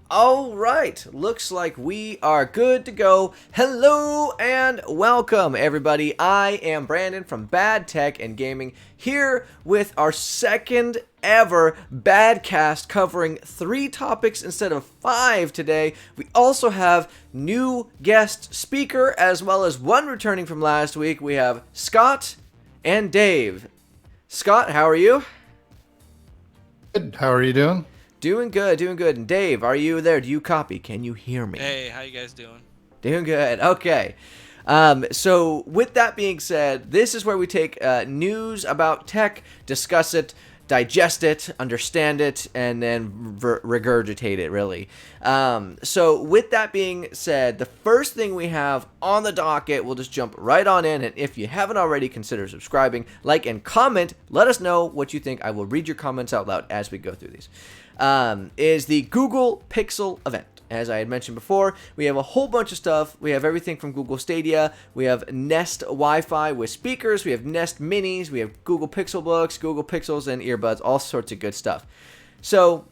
All right, looks like we are good to go. Hello and welcome, everybody. I am Brandon from Bad Tech and Gaming, here with our second ever Badcast, covering 3 topics instead of 5 today. We also have new guest speaker, as well as one returning from last week. We have Scott and Dave. Scott, how are you? Good. How are you doing? Doing good, doing good. And Dave, are you there? Do you copy? Can you hear me? Hey, how you guys doing? Doing good. Okay. So with that being said, this is where we take news about tech, discuss it, digest it, understand it, and then regurgitate it, really. So with that being said, the first thing we have on the docket, we'll just jump right on in. And if you haven't already, consider subscribing, like, and comment. Let us know what you think. I will read your comments out loud as we go through these. Is the Google Pixel event. As I had mentioned before, we have a whole bunch of stuff. We have everything from Google Stadia. We have Nest Wi-Fi with speakers. We have Nest Minis. We have Google Pixel Books, Google Pixels, and earbuds. All sorts of good stuff. So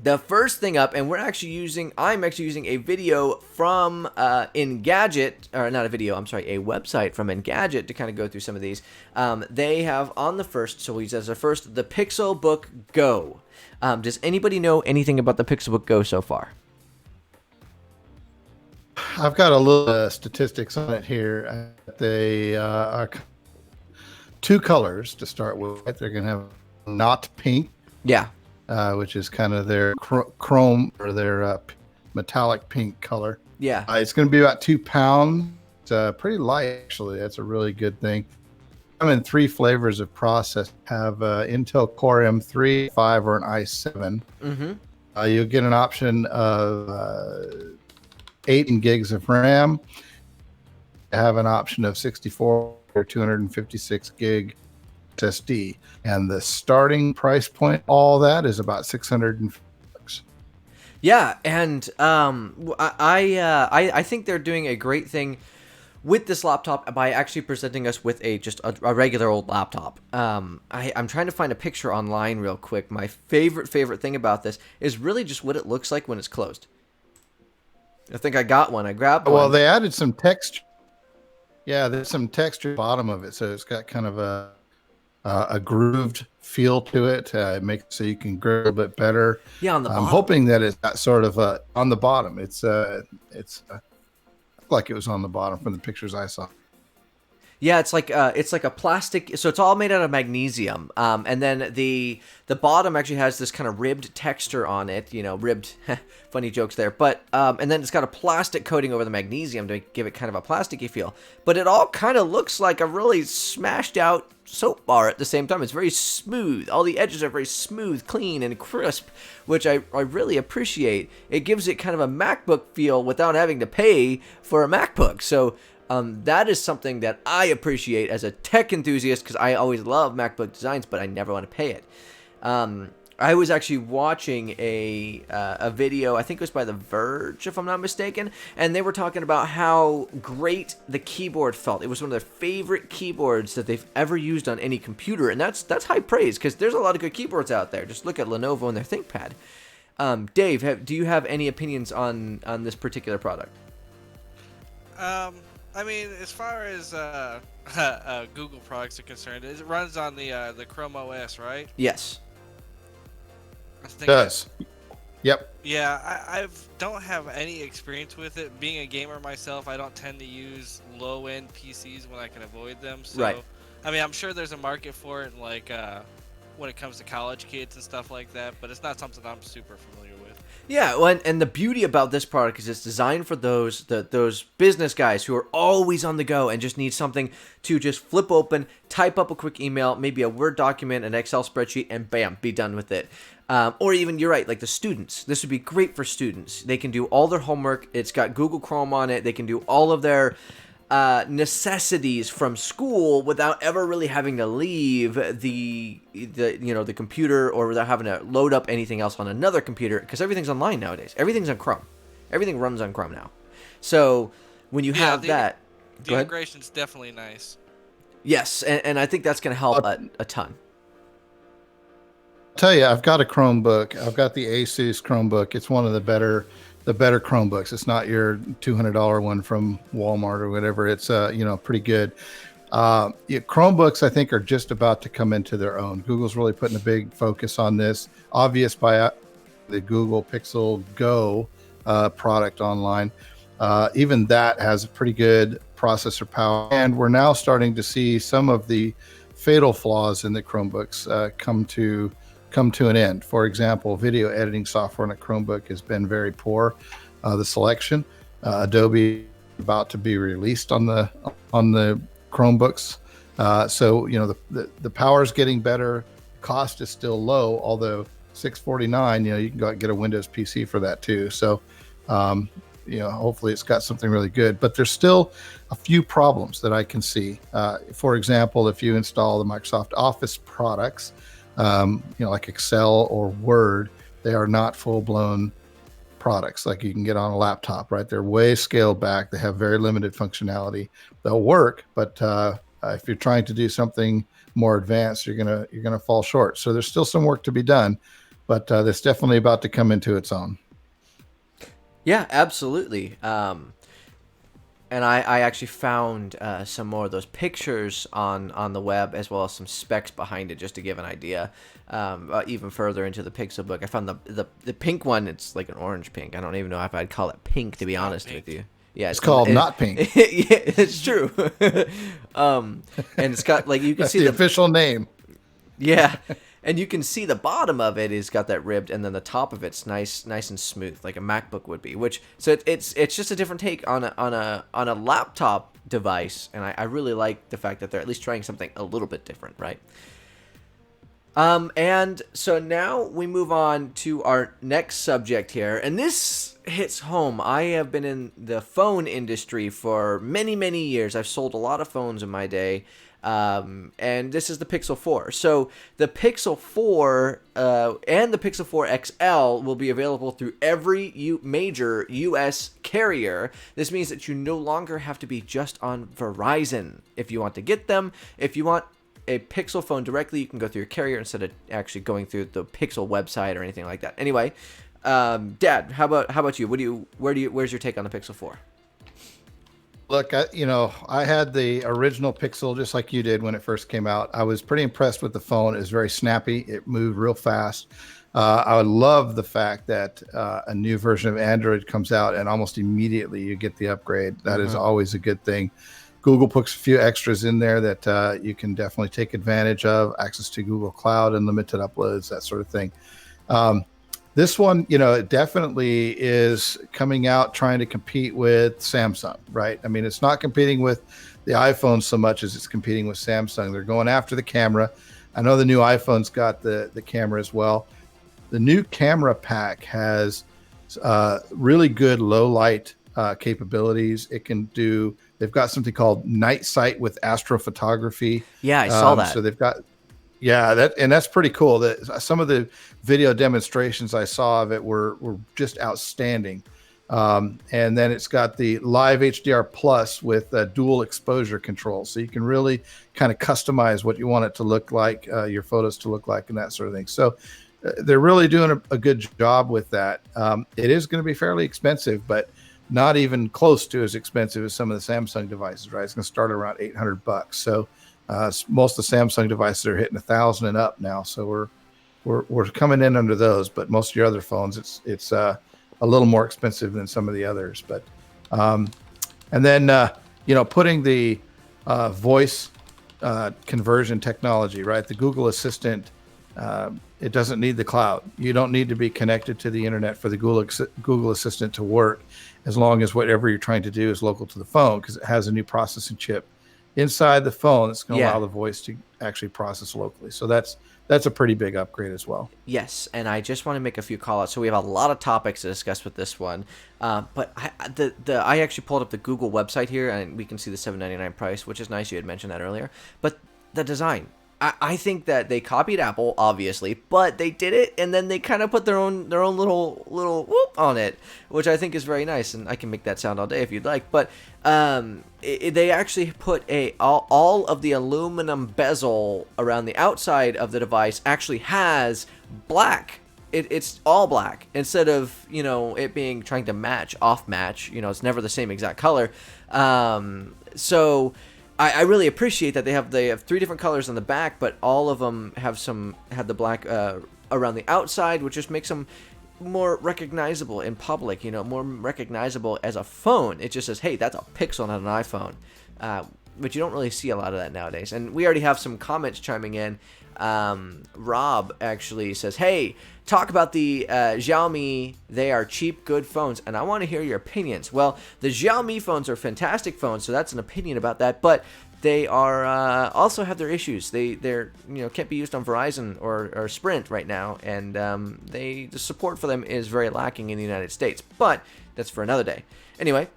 the first thing up, and I'm actually using a video from Engadget, or not a video, I'm sorry, a website from Engadget to kind of go through some of these. They have on the first, so we'll use as a first, the Pixel Book Go. Does anybody know anything about the Pixel Book Go so far? I've got a little statistics on it here. They are 2 colors to start with. They're going to have not pink, Yeah. which is kind of their chrome or their metallic pink color. Yeah. It's going to be about 2 pounds. It's pretty light, actually. That's a really good thing. I'm in 3 flavors of process. Have Intel Core M3, 5, or an i7. Mm-hmm. You'll get an option of 8 gigs of RAM. Have an option of 64 or 256 gig SSD, and the starting price point, all that is about $600. Yeah, and I think they're doing a great thing with this laptop by actually presenting us with a regular old laptop. I'm trying to find a picture online real quick. My favorite thing about this is really just what it looks like when it's closed. I think I got one. I grabbed one. Well, they added some texture. Yeah, there's some texture at the bottom of it, so it's got kind of a grooved feel to it. It makes it so you can grip a bit better. Yeah, on the bottom. I'm hoping that it's got sort of on the bottom. It's like it was on the bottom from the pictures I saw. Yeah, it's like a plastic. So it's all made out of magnesium, and then the bottom actually has this kind of ribbed texture on it. You know, ribbed. Funny jokes there, but and then it's got a plastic coating over the magnesium to give it kind of a plasticky feel. But it all kind of looks like a really smashed out soap bar at the same time. It's very smooth. All the edges are very smooth, clean, and crisp, which I really appreciate. It gives it kind of a MacBook feel without having to pay for a MacBook. So. That is something that I appreciate as a tech enthusiast, because I always love MacBook designs, but I never want to pay it. I was actually watching a video, I think it was by The Verge, if I'm not mistaken, and they were talking about how great the keyboard felt. It was one of their favorite keyboards that they've ever used on any computer, and that's high praise, because there's a lot of good keyboards out there. Just look at Lenovo and their ThinkPad. Dave, do you have any opinions on this particular product? I mean, as far as Google products are concerned, it runs on the Chrome OS, right? Yes. I think Does. Yep. Yeah, I don't have any experience with it. Being a gamer myself, I don't tend to use low-end PCs when I can avoid them. So, Right. I mean, I'm sure there's a market for it, like when it comes to college kids and stuff like that, but it's not something I'm super familiar with. Yeah, well, and the beauty about this product is it's designed for those business guys who are always on the go and just need something to just flip open, type up a quick email, maybe a Word document, an Excel spreadsheet, and bam, be done with it. Or even, you're right, like the students. This would be great for students. They can do all their homework. It's got Google Chrome on it. They can do all of their necessities from school without ever really having to leave the computer, or without having to load up anything else on another computer, because everything's online nowadays. Everything's on Chrome. Everything runs on Chrome now. So when you have that, the integration's definitely nice. Yes, and I think that's going to help a ton. tell you, I've got a Chromebook. I've got the Asus Chromebook. It's one of the better Chromebooks. It's not your $200 one from Walmart or whatever. It's pretty good. Chromebooks, I think, are just about to come into their own. Google's really putting a big focus on this. Obvious by the Google Pixel Go product online. Even that has a pretty good processor power, and we're now starting to see some of the fatal flaws in the Chromebooks come to an end. For example, video editing software on a Chromebook has been very poor. The selection, Adobe about to be released on the Chromebooks, so the power is getting better. Cost is still low, although $649. You can go out and get a Windows PC for that too. So, hopefully it's got something really good. But there's still a few problems that I can see. For example, if you install the Microsoft Office products, like Excel or Word, they are not full-blown products like you can get on a laptop, right? They're way scaled back. They have very limited functionality. They'll work, but if you're trying to do something more advanced, you're gonna fall short. So there's still some work to be done, but that's definitely about to come into its own. Yeah, absolutely. And I actually found some more of those pictures on the web, as well as some specs behind it, just to give an idea. Even further into the Pixel book, I found the pink one. It's like an orange pink. I don't even know if I'd call it pink, to be honest with you. Yeah, it's called not pink. Yeah, it's true. And it's got, like, you can see the official name. Yeah. And you can see the bottom of it is got that ribbed, and then the top of it's nice and smooth, like a MacBook would be. So it's just a different take on a laptop device, and I really like the fact that they're at least trying something a little bit different, right? And so now we move on to our next subject here, and this hits home. I have been in the phone industry for many years. I've sold a lot of phones in my day. And this is the Pixel 4. So the Pixel 4 and the Pixel 4 XL will be available through every major U.S. carrier. This means that you no longer have to be just on Verizon if you want to get them. If you want a Pixel phone directly, you can go through your carrier instead of actually going through the Pixel website or anything like that. Anyway, Dad, how about you? Where's your take on the Pixel 4? Look, I had the original Pixel just like you did when it first came out. I was pretty impressed with the phone. It was very snappy. It moved real fast. I would love the fact that a new version of Android comes out and almost immediately you get the upgrade. That is always a good thing. Google puts a few extras in there that you can definitely take advantage of. Access to Google Cloud, unlimited uploads, that sort of thing. This one, it definitely is coming out trying to compete with Samsung, right? I mean, it's not competing with the iPhone so much as it's competing with Samsung. They're going after the camera. I know the new iPhone's got the camera as well. The new camera pack has really good low light capabilities. They've got something called night sight with astrophotography. Yeah, I saw that. So they've got, that's pretty cool. Some of the video demonstrations I saw of it were just outstanding. And then it's got the live HDR plus with dual exposure control. So you can really kind of customize what you want it to look like, your photos to look like, and that sort of thing. So they're really doing a good job with that. It is going to be fairly expensive, but not even close to as expensive as some of the Samsung devices, right? It's going to start around $800. So most of the Samsung devices are hitting 1,000 and up now. So we're coming in under those, but most of your other phones, it's a little more expensive than some of the others. But and then putting the voice conversion technology, right? The Google Assistant, it doesn't need the cloud. You don't need to be connected to the internet for the Google Assistant to work, as long as whatever you're trying to do is local to the phone, because it has a new processing chip inside the phone that's going to allow the voice to actually process locally. So that's a pretty big upgrade as well. Yes, and I just want to make a few call outs. So we have a lot of topics to discuss with this one. But I actually pulled up the Google website here, and we can see the $799 price, which is nice. You had mentioned that earlier. But the design, I think that they copied Apple, obviously, but they did it, and then they kind of put their own little whoop on it, which I think is very nice, and I can make that sound all day if you'd like. But they actually put all of the aluminum bezel around the outside of the device actually has black. It's all black instead of, you know, it being trying to off match. You know, it's never the same exact color. So I really appreciate that they have 3 different colors on the back, but all of them have the black around the outside, which just makes them more recognizable in public, you know, more recognizable as a phone. It just says, hey, that's a Pixel, not an iPhone. But you don't really see a lot of that nowadays. And we already have some comments chiming in. Rob actually says, hey, talk about the Xiaomi. They are cheap, good phones, and I want to hear your opinions. Well, the Xiaomi phones are fantastic phones, so that's an opinion about that, but they are also have their issues. They're can't be used on Verizon or Sprint right now, and the support for them is very lacking in the United States, but that's for another day. Anyway,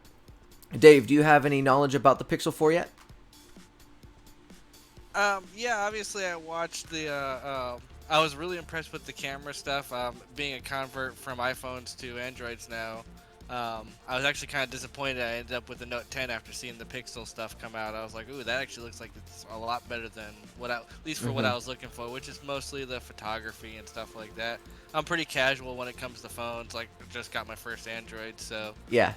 Dave, do you have any knowledge about the Pixel 4 yet? Yeah, obviously I watched I was really impressed with the camera stuff. Being a convert from iPhones to Androids now, I was actually kind of disappointed I ended up with the Note 10 after seeing the Pixel stuff come out. I was like, ooh, that actually looks like it's a lot better than at least for what I was looking for, which is mostly the photography and stuff like that. I'm pretty casual when it comes to phones. Like, I just got my first Android, so yeah,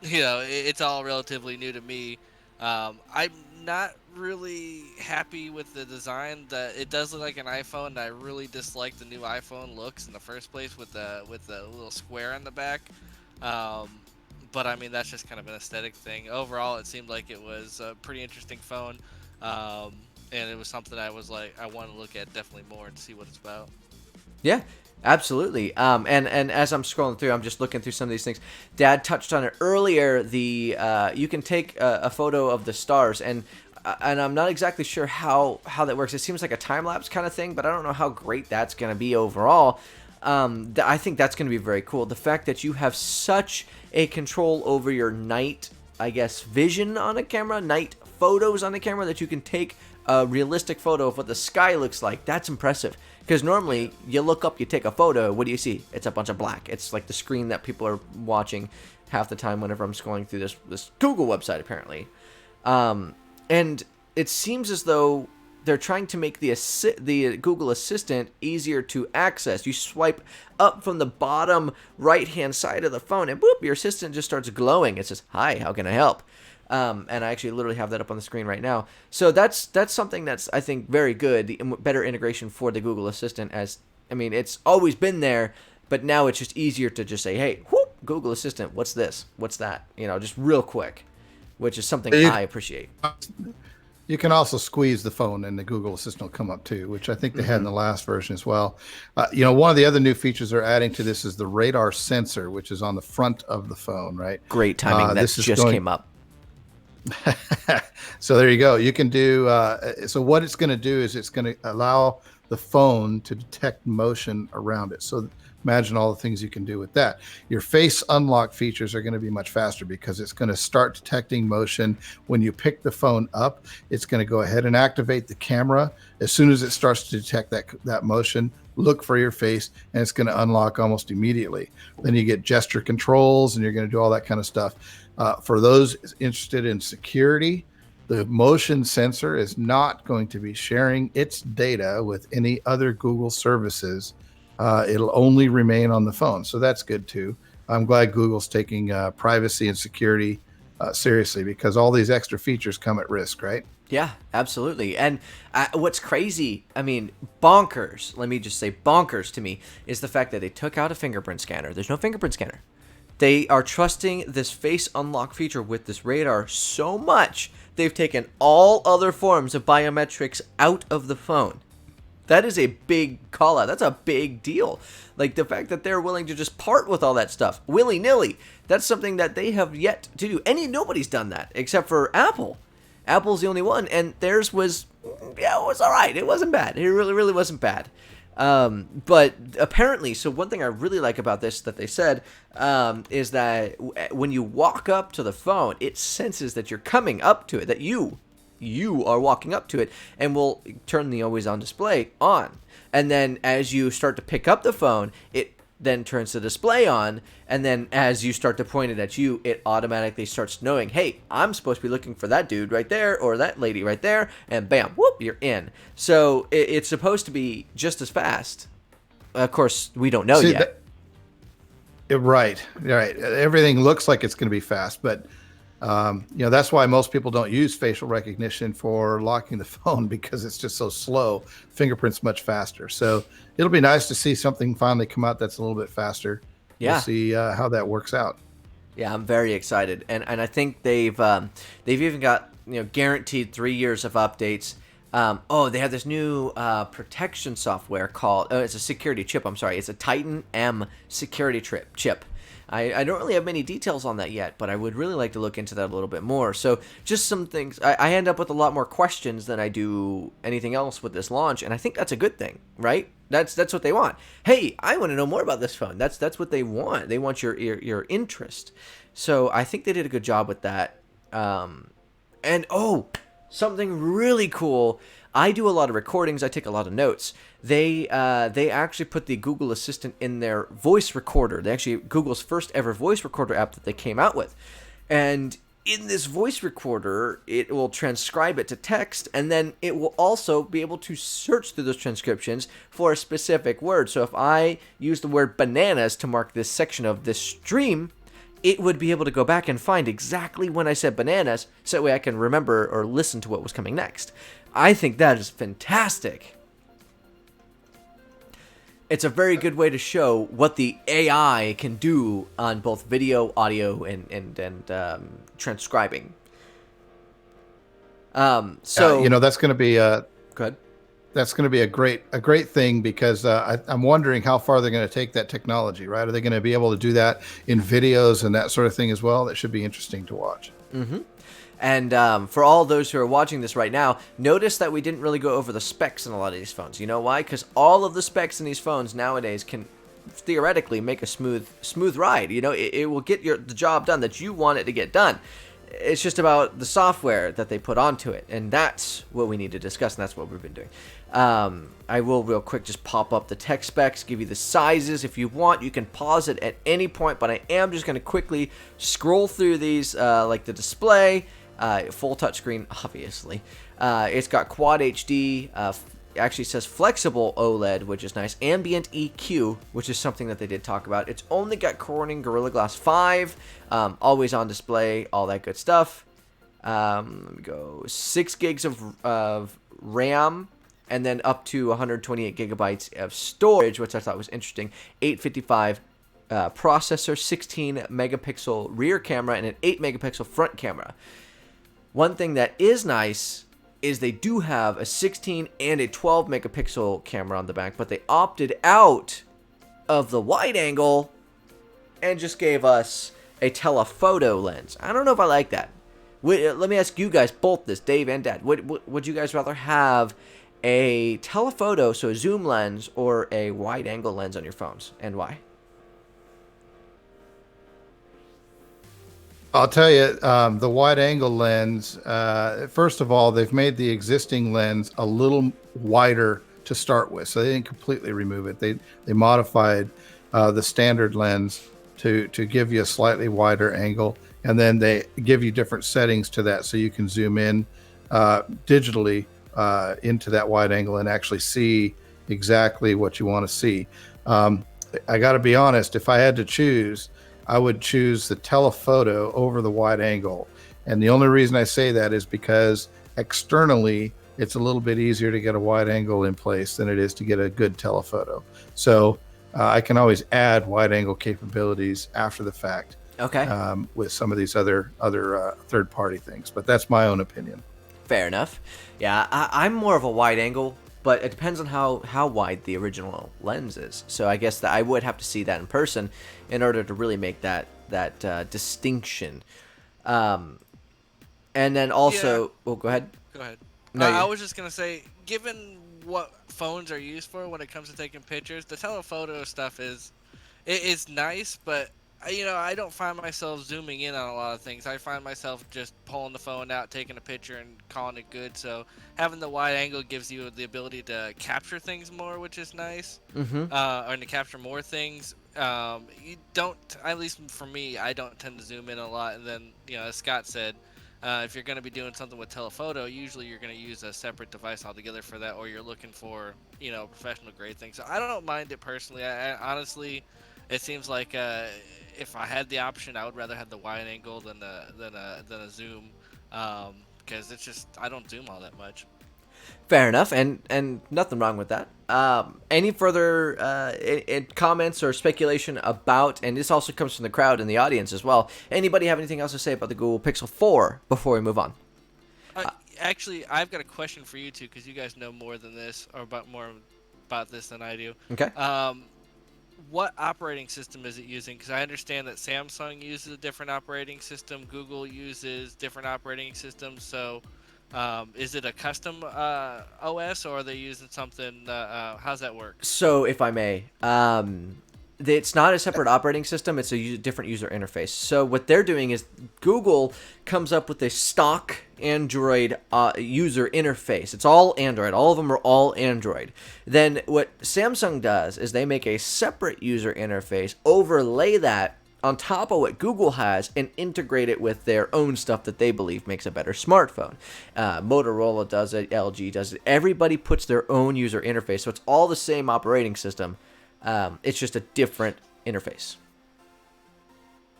it's all relatively new to me. I'm not really happy with the design. It does look like an iPhone, and I really dislike the new iPhone looks in the first place with the little square on the back. But I mean, that's just kind of an aesthetic thing. Overall, it seemed like it was a pretty interesting phone, and it was something I was like, I want to look at definitely more and see what it's about. Yeah, absolutely. And as I'm scrolling through, I'm just looking through some of these things. Dad touched on it earlier. You can take a photo of the stars, and I'm not exactly sure how that works. It seems like a time lapse kind of thing, but I don't know how great that's going to be overall. I think that's going to be very cool. The fact that you have such a control over your night, I guess, vision on a camera, night photos on the camera, that you can take a realistic photo of what the sky looks like. That's impressive. Because normally, you look up, you take a photo, what do you see? It's a bunch of black. It's like the screen that people are watching half the time whenever I'm scrolling through this Google website, apparently. And it seems as though they're trying to make the Google Assistant easier to access. You swipe up from the bottom right-hand side of the phone, and boop, your assistant just starts glowing. It says, hi, how can I help? And I actually literally have that up on the screen right now. So that's something that's, I think, very good. The better integration for the Google Assistant. It's always been there, but now it's just easier to just say, hey, whoop, Google Assistant, what's this? What's that? Just real quick, which is something I appreciate. You can also squeeze the phone and the Google Assistant will come up too, which I think they had in the last version as well. One of the other new features they're adding to this is the radar sensor, which is on the front of the phone, right? Great timing. That just came up. So there you go. You can do so what it's going to do is it's going to allow the phone to detect motion around it. So imagine all the things you can do with that. Your face unlock features are going to be much faster because it's going to start detecting motion. When you pick the phone up, it's going to go ahead and activate the camera. As soon as it starts to detect that motion, look for your face, and it's going to unlock almost immediately. Then you get gesture controls, and you're going to do all that kind of stuff. For those interested in security, the motion sensor is not going to be sharing its data with any other Google services. It'll only remain on the phone. So that's good too. I'm glad Google's taking privacy and security seriously, because all these extra features come at risk, right? Yeah, absolutely. And what's crazy, bonkers, let me just say bonkers to me, is the fact that they took out a fingerprint scanner. There's no fingerprint scanner. They are trusting this face unlock feature with this radar so much, they've taken all other forms of biometrics out of the phone. That is a big call out. That's a big deal. Like the fact that they're willing to just part with all that stuff willy-nilly. That's something that they have yet to do. Nobody's done that except for Apple. Apple's the only one, and theirs was, it was all right. It wasn't bad. It really, really wasn't bad. But apparently, so one thing I really like about this that they said is that when you walk up to the phone, it senses that you're coming up to it, that you are walking up to it, and will turn the always on display on. And then as you start to pick up the phone, it then turns the display on, and then as you start to point it at you, it automatically starts knowing, hey, I'm supposed to be looking for that dude right there, or that lady right there, and bam, whoop, you're in. So it's supposed to be just as fast Of course, we don't know See, yet. right, right. Everything looks like it's going to be fast, but that's why most people don't use facial recognition for locking the phone because it's just so slow. Fingerprints much faster. So it'll be nice to see something finally come out that's a little bit faster. We'll Yeah. see how that works out. Yeah, I'm very excited, and I think they've even got guaranteed 3 years of updates. They have this new protection software called it's a security chip. I'm sorry, it's a Titan M security chip. I don't really have many details on that yet, but I would really like to look into that a little bit more. So just some things. I end up with a lot more questions than I do anything else with this launch, and I think that's a good thing, right? That's what they want. Hey, I want to know more about this phone. That's what they want. They want your interest. So I think they did a good job with that. And something really cool. I do a lot of recordings. I take a lot of notes. They actually put the Google Assistant in their voice recorder. They actually Google's first ever voice recorder app that they came out with. And in this voice recorder, it will transcribe it to text, and then it will also be able to search through those transcriptions for a specific word. So if I use the word bananas to mark this section of this stream, it would be able to go back and find exactly when I said bananas, so that way I can remember or listen to what was coming next. I think that is fantastic. It's a very good way to show what the AI can do on both video, audio, and transcribing. That's going to be go ahead. that's going to be a great thing because I'm wondering how far they're going to take that technology. Right? Are they going to be able to do that in videos and that sort of thing as well? That should be interesting to watch. Mm-hmm. And for all those who are watching this right now, notice that we didn't really go over the specs in a lot of these phones. You know why? Because all of the specs in these phones nowadays can theoretically make a smooth ride. It will get the job done that you want it to get done. It's just about the software that they put onto it, and that's what we need to discuss, and that's what we've been doing. I will real quick just pop up the tech specs, give you the sizes. If you want, you can pause it at any point, but I am just going to quickly scroll through these, like the display. Full touchscreen, obviously. It's got Quad HD. Actually says flexible OLED, which is nice. Ambient EQ, which is something that they did talk about. It's only got Corning Gorilla Glass 5. Always on display. All that good stuff. Let me go. 6 gigs of RAM. And then up to 128 gigabytes of storage, which I thought was interesting. 855 processor, 16 megapixel rear camera, and an 8 megapixel front camera. One thing that is nice is they do have a 16 and a 12 megapixel camera on the back, but they opted out of the wide angle and just gave us a telephoto lens. I don't know if I like that. Let me ask you guys both this, Dave and Dad. Would you guys rather have a telephoto, so a zoom lens, or a wide angle lens on your phones, and why? I'll tell you, the wide angle lens, first of all, they've made the existing lens a little wider to start with. So they didn't completely remove it. They modified the standard lens to give you a slightly wider angle. And then they give you different settings to that so you can zoom in digitally into that wide angle and actually see exactly what you want to see. I got to be honest, if I had to choose, I would choose the telephoto over the wide angle. And the only reason I say that is because externally, it's a little bit easier to get a wide angle in place than it is to get a good telephoto. So I can always add wide angle capabilities after the fact. Okay. With some of these other third-party things. But that's my own opinion. Fair enough. Yeah, I'm more of a wide angle, but it depends on how wide the original lens is. So I guess that I would have to see that in person in order to really make that distinction. And then also, go ahead. Go ahead. No, I was just gonna say, given what phones are used for when it comes to taking pictures, the telephoto stuff is nice, but I don't find myself zooming in on a lot of things. I find myself just pulling the phone out, taking a picture, and calling it good. So having the wide angle gives you the ability to capture things more, which is nice. Mm-hmm. Or to capture more things. You don't, at least for me, I don't tend to zoom in a lot. And then, as Scott said, If you're going to be doing something with telephoto, usually you're going to use a separate device altogether for that, or you're looking for, professional grade things. So I don't mind it personally. I honestly, it seems like if I had the option, I would rather have the wide angle than a zoom, because it's just I don't zoom all that much. Fair enough, and nothing wrong with that. Any further comments or speculation about, and this also comes from the crowd and the audience as well, anybody have anything else to say about the Google Pixel 4 before we move on? Actually, I've got a question for you two, because you guys know more than this, or more about this than I do. Okay. What operating system is it using? Because I understand that Samsung uses a different operating system, Google uses different operating systems. So, is it a custom OS, or are they using something? How's that work? So, if I may, it's not a separate operating system. It's a different user interface. So what they're doing is Google comes up with a stock Android user interface. It's all Android. All of them are all Android. Then what Samsung does is they make a separate user interface, overlay that on top of what Google has, and integrate it with their own stuff that they believe makes a better smartphone. Motorola does it. LG does it. Everybody puts their own user interface. So it's all the same operating system. It's just a different interface.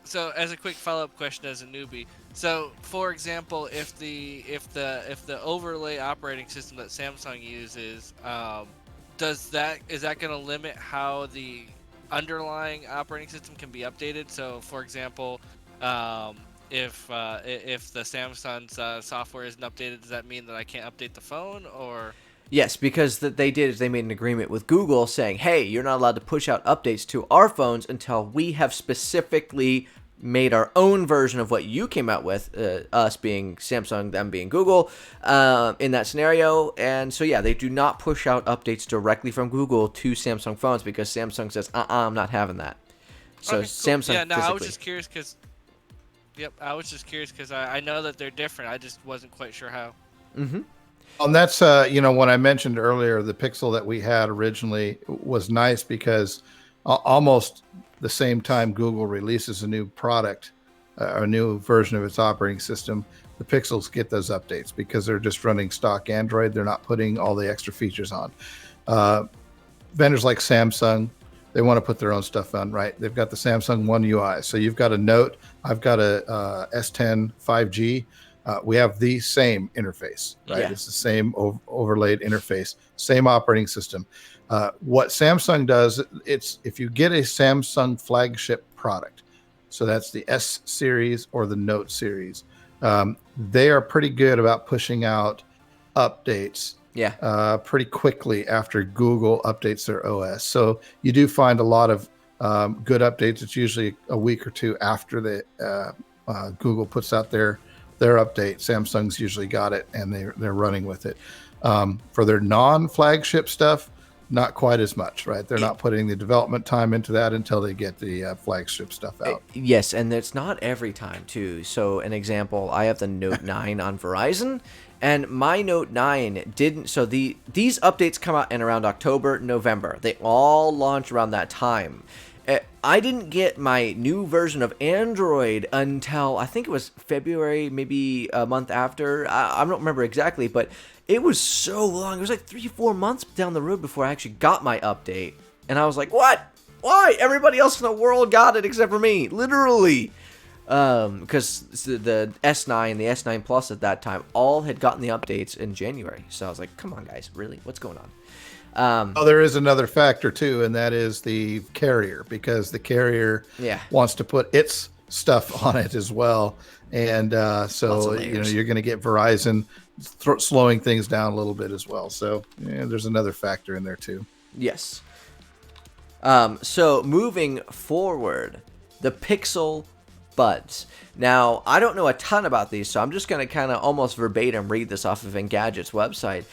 So, as a quick follow-up question, as a newbie, so for example, if the overlay operating system that Samsung uses, is that going to limit how the underlying operating system can be updated? So, for example, if the Samsung's software isn't updated, does that mean that I can't update the phone, or? Yes, because what they did is they made an agreement with Google saying, hey, you're not allowed to push out updates to our phones until we have specifically made our own version of what you came out with, us being Samsung, them being Google, in that scenario. And so, yeah, they do not push out updates directly from Google to Samsung phones because Samsung says, I'm not having that. So Okay, cool. Samsung Yeah, no, physically. I was just curious because, I know that they're different. I just wasn't quite sure how. Mm-hmm. And that's, when I mentioned earlier, the Pixel that we had originally was nice because almost the same time Google releases a new product, a new version of its operating system, the Pixels get those updates because they're just running stock Android. They're not putting all the extra features on. Vendors like Samsung, they want to put their own stuff on, right? They've got the Samsung One UI. So you've got a Note, I've got a S10 5G. We have the same interface, right? Yeah. It's the same overlaid interface, same operating system. What Samsung does, it's if you get a Samsung flagship product, so that's the S series or the Note series, they are pretty good about pushing out updates pretty quickly after Google updates their OS. So you do find a lot of good updates. It's usually a week or two after the Google puts out their update. Samsung's usually got it and they're running with it. For their non-flagship stuff, not quite as much, right? They're not putting the development time into that until they get the flagship stuff out. Yes, and it's not every time too. So an example, I have the Note 9 on Verizon, and my Note 9 didn't. So these updates come out in around October, November. They all launch around that time. I didn't get my new version of Android until I think it was February, maybe a month after. I don't remember exactly, but it was so long. It was like 3-4 months down the road before I actually got my update. And I was like, what? Why? Everybody else in the world got it except for me. Literally. Because the S9, the S9 Plus at that time, all had gotten the updates in January. So I was like, come on, guys. Really? What's going on? There is another factor too, and that is the carrier, because the carrier wants to put its stuff on it as well, and so you're going to get Verizon slowing things down a little bit as well. So there's another factor in there too. Yes. So moving forward, the Pixel Buds. Now, I don't know a ton about these, so I'm just going to kind of almost verbatim read this off of Engadget's website.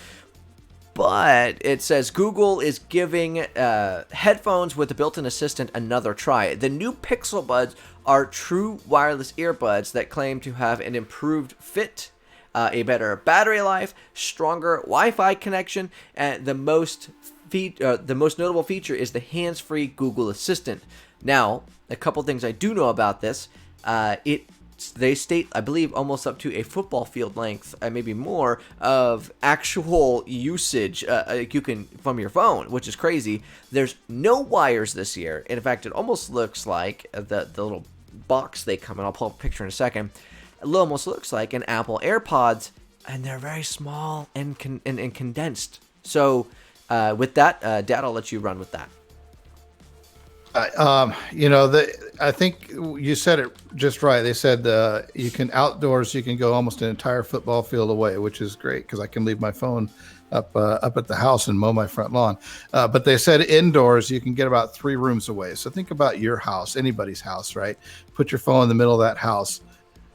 But it says Google is giving headphones with a built-in assistant another try. The new Pixel Buds are true wireless earbuds that claim to have an improved fit, a better battery life, stronger Wi-Fi connection, and the most notable feature is the hands-free Google Assistant. Now, a couple things I do know about this. It they state, I believe, almost up to a football field length, maybe more, of actual usage you can from your phone, which is crazy. There's no wires this year. In fact, it almost looks like the little box they come in. I'll pull up a picture in a second. It almost looks like an Apple AirPods, and they're very small and condensed. So with that, Dad, I'll let you run with that. I think you said it just right. They said you can outdoors, you can go almost an entire football field away, which is great because I can leave my phone up at the house and mow my front lawn. But they said indoors, you can get about 3 rooms away. So think about your house, anybody's house, right? Put your phone in the middle of that house.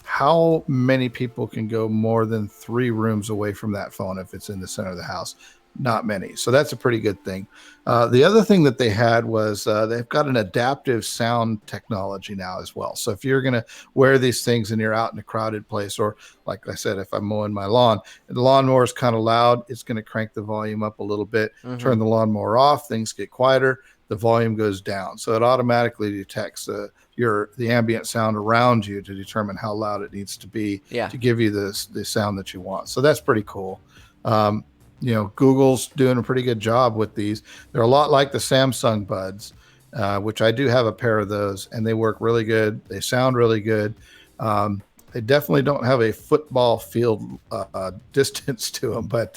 How many people can go more than 3 rooms away from that phone if it's in the center of the house? Not many. So that's a pretty good thing. The other thing that they had was they've got an adaptive sound technology now as well. So if you're going to wear these things and you're out in a crowded place, or like I said, if I'm mowing my lawn, the lawnmower is kind of loud, it's going to crank the volume up a little bit, turn the lawnmower off, things get quieter, the volume goes down. So it automatically detects the ambient sound around you to determine how loud it needs to be to give you the sound that you want. So that's pretty cool. Google's doing a pretty good job with these. They're a lot like the Samsung Buds, which I do have a pair of those, and they work really good. They sound really good. They definitely don't have a football field distance to them, but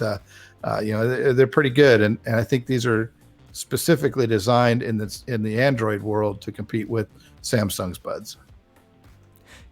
they're pretty good. And I think these are specifically designed in the Android world to compete with Samsung's Buds.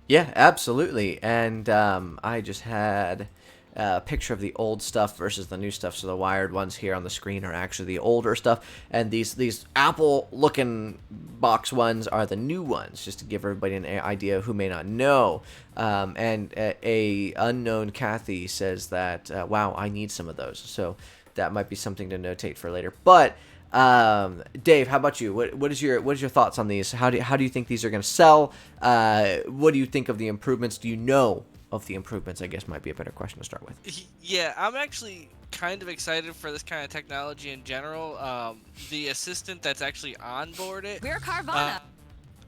Yeah, absolutely. And I just had a picture of the old stuff versus the new stuff. So the wired ones here on the screen are actually the older stuff, and these Apple looking box ones are the new ones, just to give everybody an idea who may not know. And a unknown Kathy says that wow, I need some of those, so that might be something to notate for later. But Dave, how about you? What is your thoughts on these? How do you think these are going to sell? What do you think of the improvements? Do you know of the improvements, I guess, might be a better question to start with. Yeah, I'm actually kind of excited for this kind of technology in general. The assistant that's actually on board it. We're Carvana.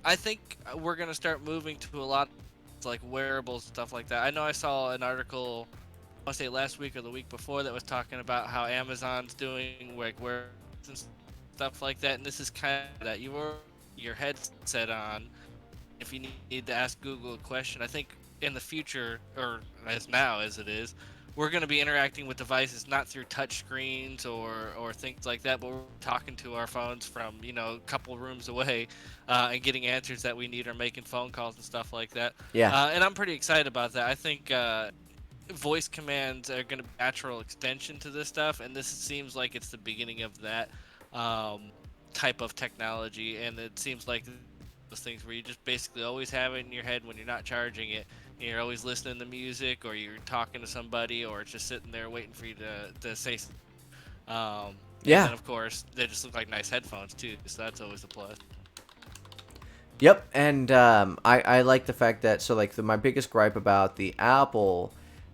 I think we're going to start moving to a lot of like wearables and stuff like that. I know I saw an article, I want to say last week or the week before, that was talking about how Amazon's doing like wearables and stuff like that. And this is kind of that your headset on. If you need to ask Google a question, I think in the future, or as now as it is, we're going to be interacting with devices not through touch screens or things like that, but we're talking to our phones from a couple rooms away and getting answers that we need, or making phone calls and stuff like that. Yeah. And I'm pretty excited about that. I think voice commands are going to be a natural extension to this stuff, and this seems like it's the beginning of that type of technology. And it seems like those things where you just basically always have it in your head when you're not charging it. You're always listening to music, or you're talking to somebody, or it's just sitting there waiting for you to say something. Yeah. And then, of course, they just look like nice headphones, too, so that's always a plus. Yep, and I like the fact that, so like my biggest gripe about the Apple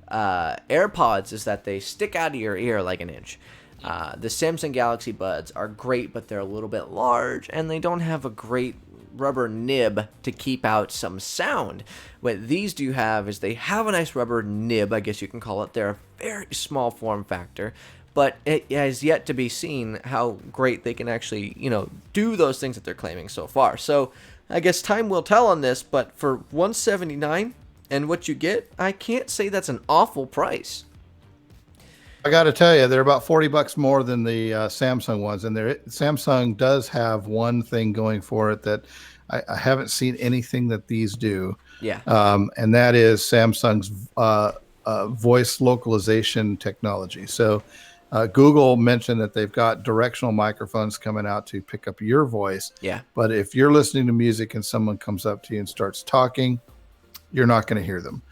AirPods is that they stick out of your ear like an inch. The Samsung Galaxy Buds are great, but they're a little bit large, and they don't have a great rubber nib to keep out some sound. What these do have is they have a nice rubber nib, I guess you can call it. They're a very small form factor, but it has yet to be seen how great they can actually, do those things that they're claiming so far. So I guess time will tell on this, but for $179 and what you get, I can't say that's an awful price. I got to tell you, they're about $40 more than the Samsung ones, and Samsung does have one thing going for it that I haven't seen anything that these do. Yeah. And that is Samsung's voice localization technology. So Google mentioned that they've got directional microphones coming out to pick up your voice. Yeah. But if you're listening to music and someone comes up to you and starts talking, you're not going to hear them.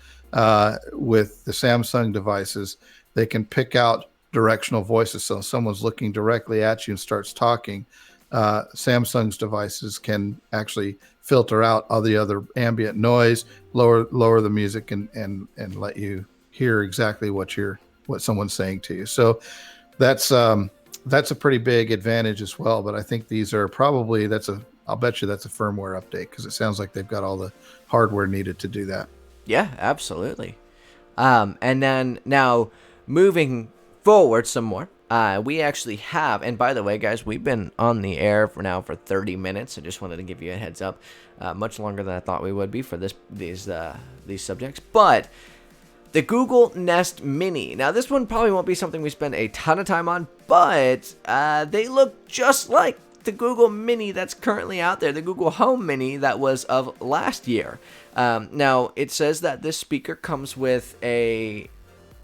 With the Samsung devices, they can pick out directional voices. So if someone's looking directly at you and starts talking, Samsung's devices can actually filter out all the other ambient noise, lower the music, and let you hear exactly what someone's saying to you. So that's a pretty big advantage as well. But I think these are probably I'll bet you that's a firmware update, because it sounds like they've got all the hardware needed to do that. Yeah, absolutely. And then now moving forward some more, we actually have, and by the way, guys, we've been on the air for 30 minutes. I just wanted to give you a heads up, much longer than I thought we would be for these subjects. But the Google Nest Mini. Now, this one probably won't be something we spend a ton of time on, but they look just like the Google Mini that's currently out there, the Google Home Mini that was of last year. Now, it says that this speaker comes with a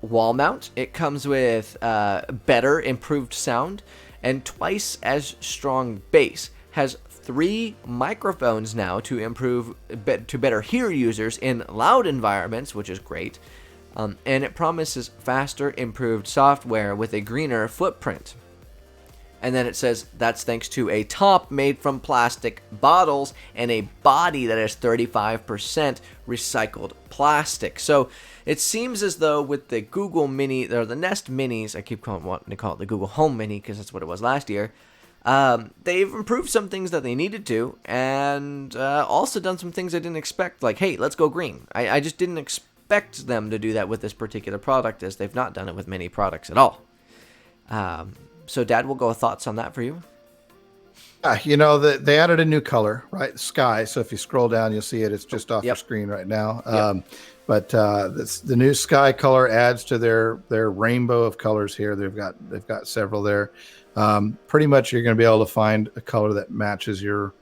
wall mount. It comes with better, improved sound, and twice as strong bass. Has 3 microphones now to better hear users in loud environments, which is great. And it promises faster, improved software with a greener footprint. And then it says that's thanks to a top made from plastic bottles and a body that is 35% recycled plastic. So it seems as though with the Google Mini, or the Nest Minis, I keep wanting to call it the Google Home Mini because that's what it was last year, they've improved some things that they needed to, and also done some things I didn't expect, like, hey, let's go green. I just didn't expect them to do that with this particular product, as they've not done it with many products at all. So, Dad, we'll go with thoughts on that for you. They added a new color, right? Sky. So if you scroll down, you'll see it. It's just off your screen right now. But the new sky color adds to their rainbow of colors here. They've got several there. Pretty much, you're going to be able to find a color that matches your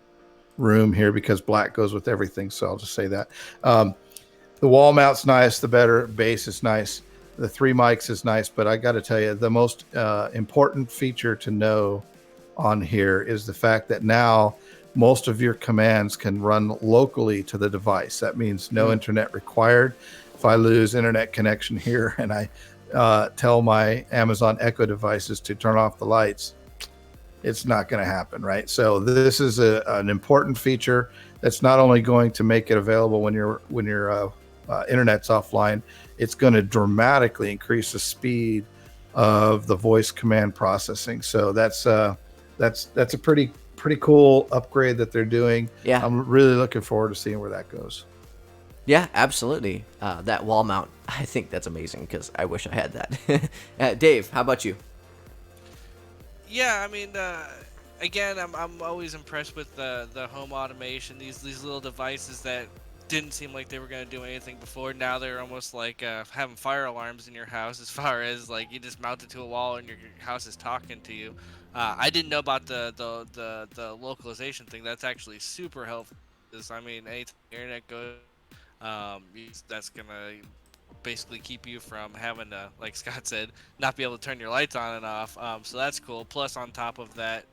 room here because black goes with everything. So I'll just say that. The wall mount's nice. The better bass is nice. The 3 mics is nice, but I got to tell you, the most important feature to know on here is the fact that now most of your commands can run locally to the device. That means no internet required. If I lose internet connection here and I tell my Amazon Echo devices to turn off the lights, it's not going to happen, right? So this is an important feature that's not only going to make it available when your internet's offline, it's going to dramatically increase the speed of the voice command processing. So that's a pretty cool upgrade that they're doing. Yeah, I'm really looking forward to seeing where that goes. Yeah, absolutely. That wall mount, I think that's amazing because I wish I had that. Dave, how about you? Yeah, I mean, again, I'm always impressed with the home automation. These little devices that didn't seem like they were going to do anything before. Now they're almost like having fire alarms in your house, as far as like you just mount it to a wall and your house is talking to you. I didn't know about the localization thing. That's actually super helpful. I mean, anytime the internet goes, that's gonna basically keep you from having to, like Scott said, not be able to turn your lights on and off. So that's cool. Plus, on top of that,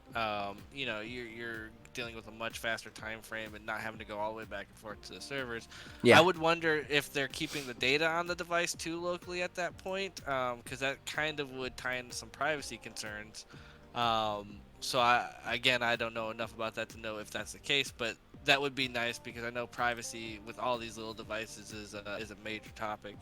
you're dealing with a much faster time frame and not having to go all the way back and forth to the servers. Yeah. I would wonder if they're keeping the data on the device too locally at that point, because that kind of would tie into some privacy concerns. So I don't know enough about that to know if that's the case, but that would be nice because I know privacy with all these little devices is a major topic.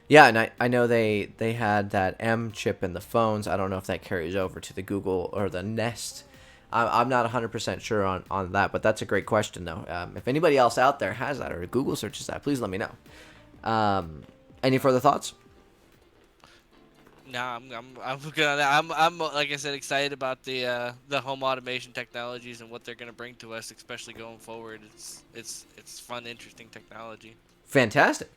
Yeah, and I know they had that M chip in the phones. I don't know if that carries over to the Google or the Nest. I'm not 100% sure on that, but that's a great question, though. If anybody else out there has that or Google searches that, please let me know. Any further thoughts? No, I'm good on that. I'm like I said, excited about the home automation technologies and what they're gonna bring to us, especially going forward. It's fun, interesting technology. Fantastic.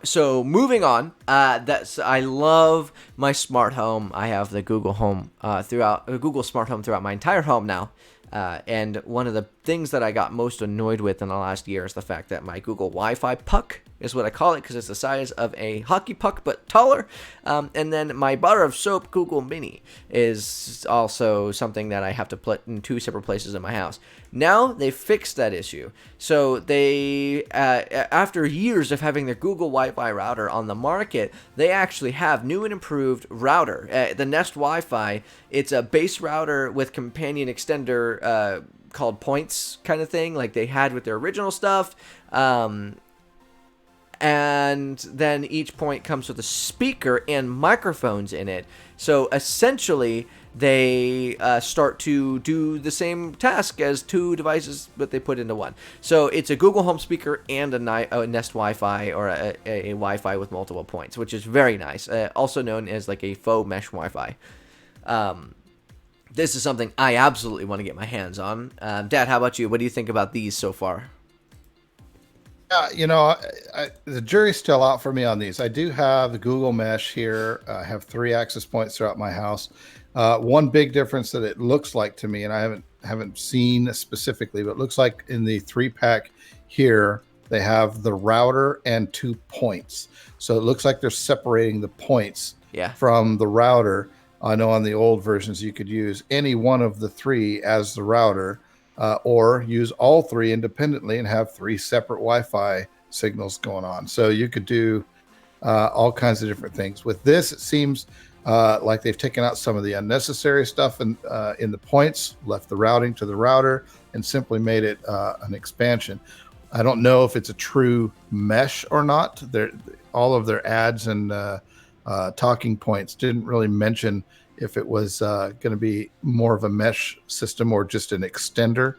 So moving on, I love my smart home. I have the Google Home Google Smart Home throughout my entire home now. And one of the things that I got most annoyed with in the last year is the fact that my Google Wi-Fi puck is what I call it because it's the size of a hockey puck but taller. And then my bar of soap Google Mini is also something that I have to put in 2 separate places in my house. Now they fixed that issue. So they, after years of having their Google Wi-Fi router on the market, they actually have new and improved router. The Nest Wi-Fi, it's a base router with companion extender called Points kind of thing, like they had with their original stuff. And then each point comes with a speaker and microphones in it. So essentially, they start to do the same task as two devices, but they put into one. So it's a Google Home speaker and a Nest Wi-Fi, or a Wi-Fi with multiple points, which is very nice. Also known as like a faux mesh Wi-Fi. This is something I absolutely want to get my hands on. Dad, how about you? What do you think about these so far? The jury's still out for me on these. I do have the Google Mesh here. I have 3 access points throughout my house. One big difference that it looks like to me, and I haven't seen specifically, but it looks like in the 3-pack here, they have the router and 2 points. So it looks like they're separating the points from the router. I know on the old versions, you could use any one of the 3 as the router, or use all 3 independently and have 3 separate Wi-Fi signals going on. So you could do all kinds of different things. With this, it seems like they've taken out some of the unnecessary stuff in the points, left the routing to the router, and simply made it an expansion. I don't know if it's a true mesh or not. All of their ads and talking points didn't really mention if it was going to be more of a mesh system or just an extender.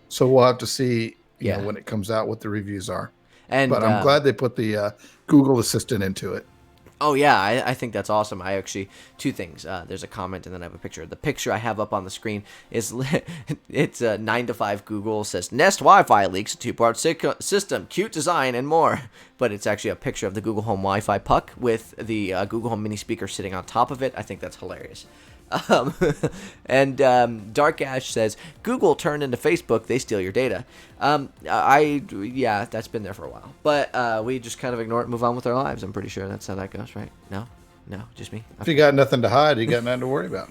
So we'll have to see when it comes out what the reviews are. But I'm glad they put the Google Assistant into it. Oh, yeah, I think that's awesome. I actually, 2 things. There's a comment and then I have a picture. The picture I have up on the screen is, it's 9 to 5 Google says, Nest Wi-Fi leaks a 2-part system, cute design, and more. But it's actually a picture of the Google Home Wi-Fi puck with the Google Home mini speaker sitting on top of it. I think that's hilarious. And Dark Ash says, Google turned into Facebook, they steal your data. That's been there for a while, but we just kind of ignore it and move on with our lives. I'm pretty sure that's how that goes, right? No, just me. If you got nothing to hide, you got nothing to worry about.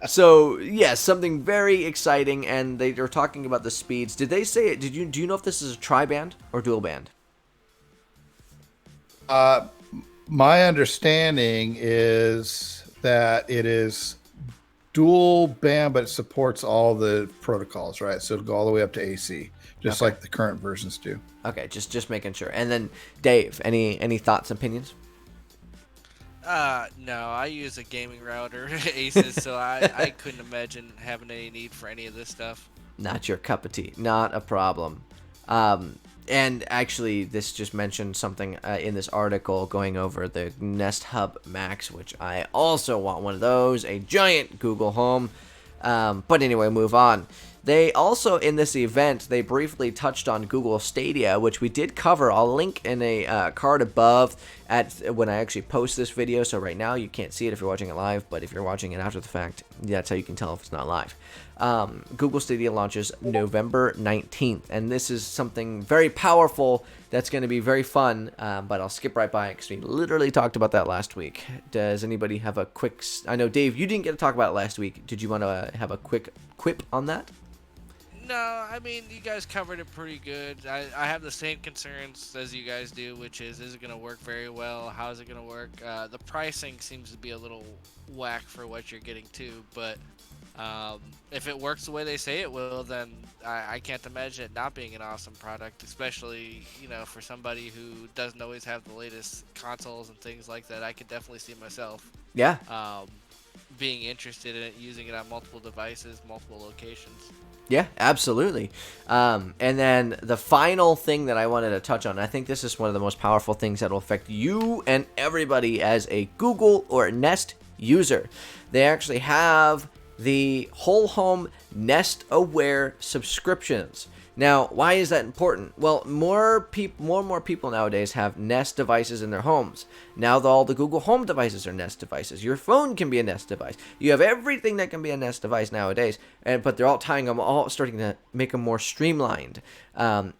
So yes, something very exciting, and they are talking about the speeds. Did they say it? Do you know if this is a tri-band or dual band? My understanding is that it is dual band, but it supports all the protocols, right? So it'll go all the way up to AC, just like the current versions do. Okay, just making sure. And then Dave, any thoughts, opinions? No, I use a gaming router, Asus, so I couldn't imagine having any need for any of this stuff. Not your cup of tea. Not a problem. And actually, this just mentioned something in this article going over the Nest Hub Max, which I also want one of those, a giant Google Home. But anyway, move on. They also, in this event, they briefly touched on Google Stadia, which we did cover. I'll link in a card above when I actually post this video. So right now, you can't see it if you're watching it live, but if you're watching it after the fact, that's how you can tell if it's not live. Google Stadia launches November 19th, and this is something very powerful that's going to be very fun, but I'll skip right by it because we literally talked about that last week. Does anybody have a quick... I know, Dave, you didn't get to talk about it last week. Did you want to have a quick quip on that? No, I mean, you guys covered it pretty good. I have the same concerns as you guys do, which is it going to work very well? How is it going to work? The pricing seems to be a little whack for what you're getting too, but if it works the way they say it will, then I can't imagine it not being an awesome product, especially, for somebody who doesn't always have the latest consoles and things like that. I could definitely see myself being interested in it, using it on multiple devices, multiple locations. Yeah, absolutely. And then the final thing that I wanted to touch on, I think this is one of the most powerful things that will affect you and everybody as a Google or Nest user. They actually have the whole home Nest Aware subscriptions. Now, why is that important? Well, more and more people nowadays have Nest devices in their homes. Now all the Google Home devices are Nest devices. Your phone can be a Nest device. You have everything that can be a Nest device nowadays, but they're all starting to make them more streamlined.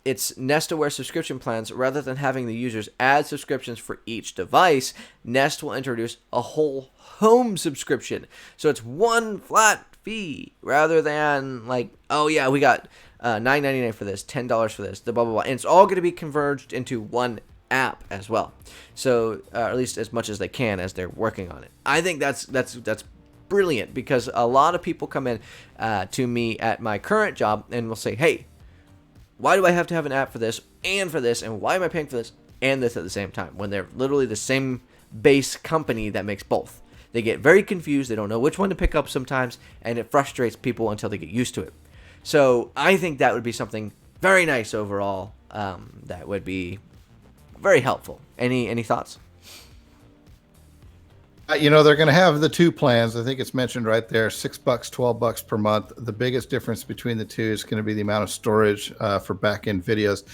It's Nest Aware subscription plans. Rather than having the users add subscriptions for each device, Nest will introduce a whole home subscription. So it's one flat fee rather than like, oh yeah, we got $9.99 for this, $10 for this, the blah, blah, blah. And it's all going to be converged into one app as well. So, at least as much as they can as they're working on it. I think that's brilliant because a lot of people come in to me at my current job and will say, hey, why do I have to have an app for this, and why am I paying for this and this at the same time when they're literally the same base company that makes both. They get very confused. They don't know which one to pick up sometimes, and it frustrates people until they get used to it. So I think that would be something very nice overall. That would be very helpful. Any thoughts? They're going to have the two plans. I think it's mentioned right there, $6, $12 per month. The biggest difference between the two is going to be the amount of storage for back-end videos.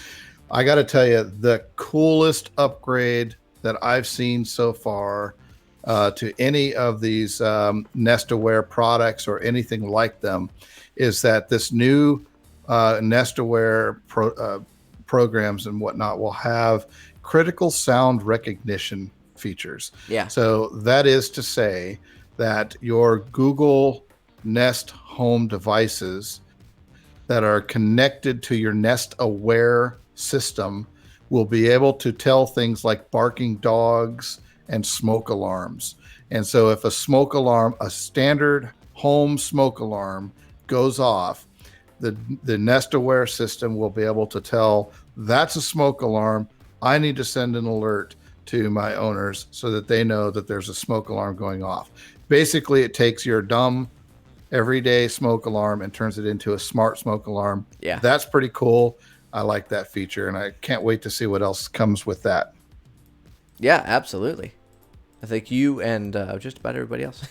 I got to tell you, the coolest upgrade that I've seen so far to any of these Nest Aware products or anything like them is that this new Nest Aware programs and whatnot will have critical sound recognition features. Yeah. So that is to say that your Google Nest Home devices that are connected to your Nest Aware system will be able to tell things like barking dogs and smoke alarms. And so if a smoke alarm, a standard home smoke alarm goes off, the Nest Aware system will be able to tell that's a smoke alarm. I need to send an alert to my owners so that they know that there's a smoke alarm going off. Basically, it takes your dumb everyday smoke alarm and turns it into a smart smoke alarm. Yeah. That's pretty cool. I like that feature, and I can't wait to see what else comes with that. Yeah, absolutely. I think you and just about everybody else.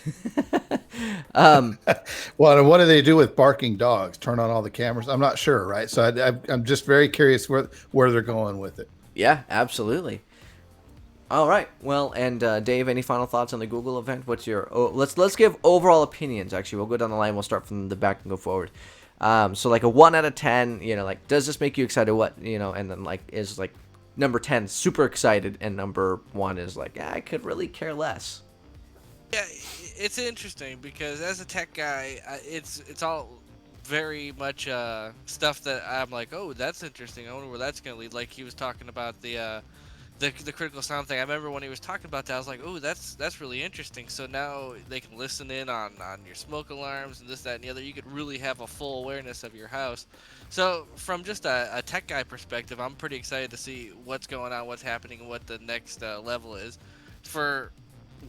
Well, and what do they do with barking dogs? Turn on all the cameras? I'm not sure, right? So I'm just very curious where they're going with it. Yeah, absolutely. All right. Well, and Dave, any final thoughts on the Google event? What's your? Let's give overall opinions. Actually, we'll go down the line. We'll start from the back and go forward. So like a 1 out of 10. Like, does this make you excited? What and then like is like number 10 super excited, and number 1 is like I could really care less. Yeah, it's interesting because as a tech guy, it's all very much stuff that I'm like, oh, that's interesting. I wonder where that's gonna lead. Like he was talking about the critical sound thing. I remember when he was talking about that, I was like, oh, that's really interesting. So now they can listen in on your smoke alarms and this, that, and the other. You could really have a full awareness of your house. So from just a tech guy perspective, I'm pretty excited to see what's going on, what's happening, and what the next level is. For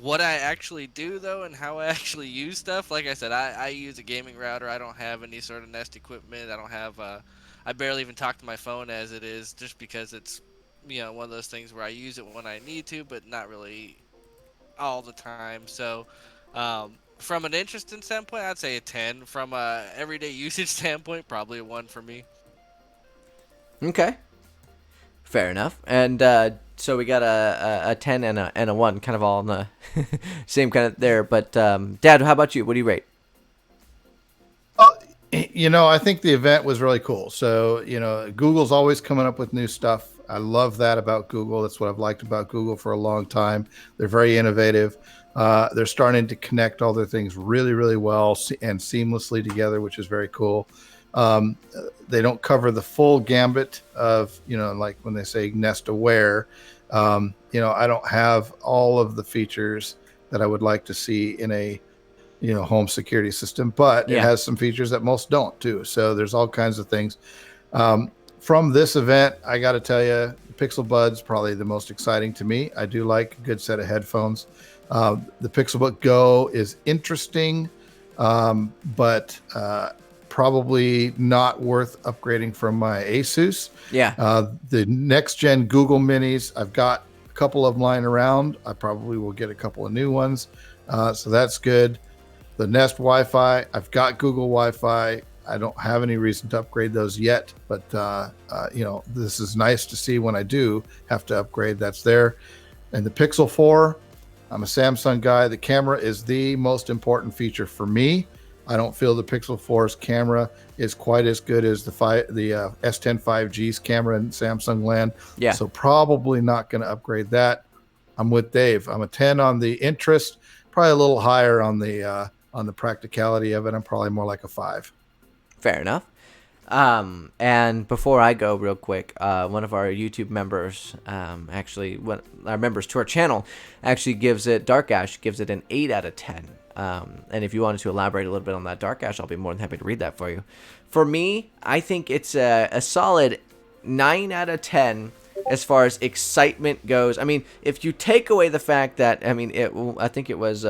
what I actually do, though, and how I actually use stuff, like I said, I use a gaming router. I don't have any sort of Nest equipment. I don't have I barely even talk to my phone as it is, just because it's one of those things where I use it when I need to, but not really all the time. So from an interesting standpoint, I'd say a 10. From a everyday usage standpoint, probably a 1 for me. Okay. Fair enough. And so we got a 10 and a 1, kind of all in the same kind of there. But Dad, how about you? What do you rate? I think the event was really cool. So, Google's always coming up with new stuff. I love that about Google. That's what I've liked about Google for a long time. They're very innovative. They're starting to connect all their things really, really well and seamlessly together, which is very cool. They don't cover the full gambit of, like when they say Nest Aware, I don't have all of the features that I would like to see in a, home security system, but it has some features that most don't too. So there's all kinds of things. From this event, I got to tell you, Pixel Buds probably the most exciting to me. I do like a good set of headphones. The Pixelbook Go is interesting, but probably not worth upgrading from my Asus. Yeah. The next gen Google Minis, I've got a couple of them lying around. I probably will get a couple of new ones. So that's good. The Nest Wi-Fi, I've got Google Wi-Fi. I don't have any reason to upgrade those yet, but this is nice to see when I do have to upgrade. That's there. And the Pixel 4, I'm a Samsung guy. The camera is the most important feature for me. I don't feel the Pixel 4's camera is quite as good as the S10 5G's camera in Samsung land. Yeah. So probably not going to upgrade that. I'm with Dave. I'm a 10 on the interest, probably a little higher on the practicality of it. I'm probably more like a 5. Fair enough. And before I go real quick, one of our YouTube members, one our members to our channel, actually gives it, Dark Ash gives it an 8 out of 10. And if you wanted to elaborate a little bit on that, Dark Ash, I'll be more than happy to read that for you. For me, I think it's a solid 9 out of 10 as far as excitement goes. I mean, if you take away the fact that, I mean, I think it was,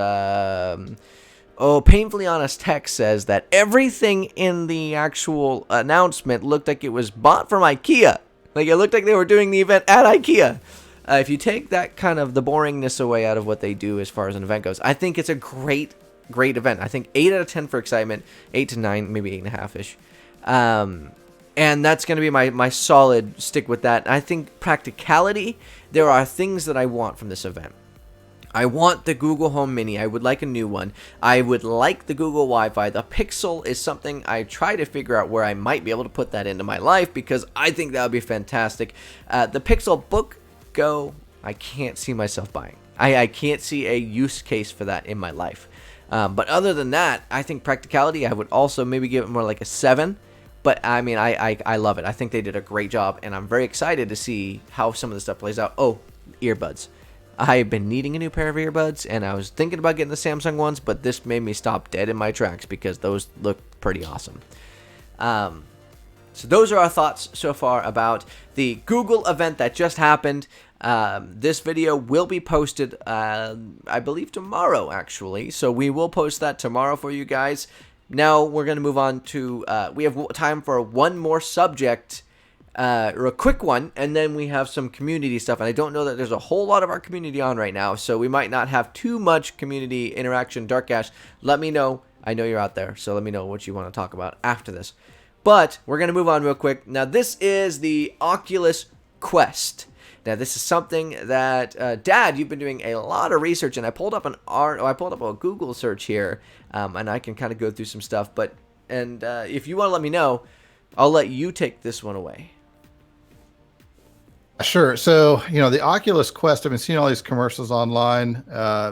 Painfully Honest Tech says that everything in the actual announcement looked like it was bought from IKEA. Like, it looked like they were doing the event at IKEA. If you take that kind of the boringness away out of what they do as far as an event goes, I think it's a great event. I think 8 out of 10 for excitement, 8 to 9, maybe 8.5-ish. And that's going to be my solid stick with that. I think practicality, there are things that I want from this event. I want the Google Home Mini. I would like a new one. I would like the Google Wi-Fi. The Pixel is something I try to figure out where I might be able to put that into my life, because I think that would be fantastic. The Pixel Book Go, I can't see myself buying. I can't see a use case for that in my life. But other than that, I think practicality, I would also maybe give it more like a 7. But I mean, I love it. I think they did a great job, and I'm very excited to see how some of the stuff plays out. Oh, earbuds. I've been needing a new pair of earbuds, and I was thinking about getting the Samsung ones, but this made me stop dead in my tracks because those look pretty awesome. So those are our thoughts so far about the Google event that just happened. This video will be posted, I believe, tomorrow, actually. So we will post that tomorrow for you guys. Now we're going to move on to, we have time for one more subject, or a quick one, and then we have some community stuff. And I don't know that there's a whole lot of our community on right now, so we might not have too much community interaction. Dark Ash, let me know. I know you're out there, so let me know what you want to talk about after this. But we're going to move on real quick. Now, this is the Oculus Quest. Now, this is something that, Dad, you've been doing a lot of research, and I pulled up a Google search here, and I can kind of go through some stuff. But if you want to let me know, I'll let you take this one away. Sure. So, the Oculus Quest, I've been seeing all these commercials online,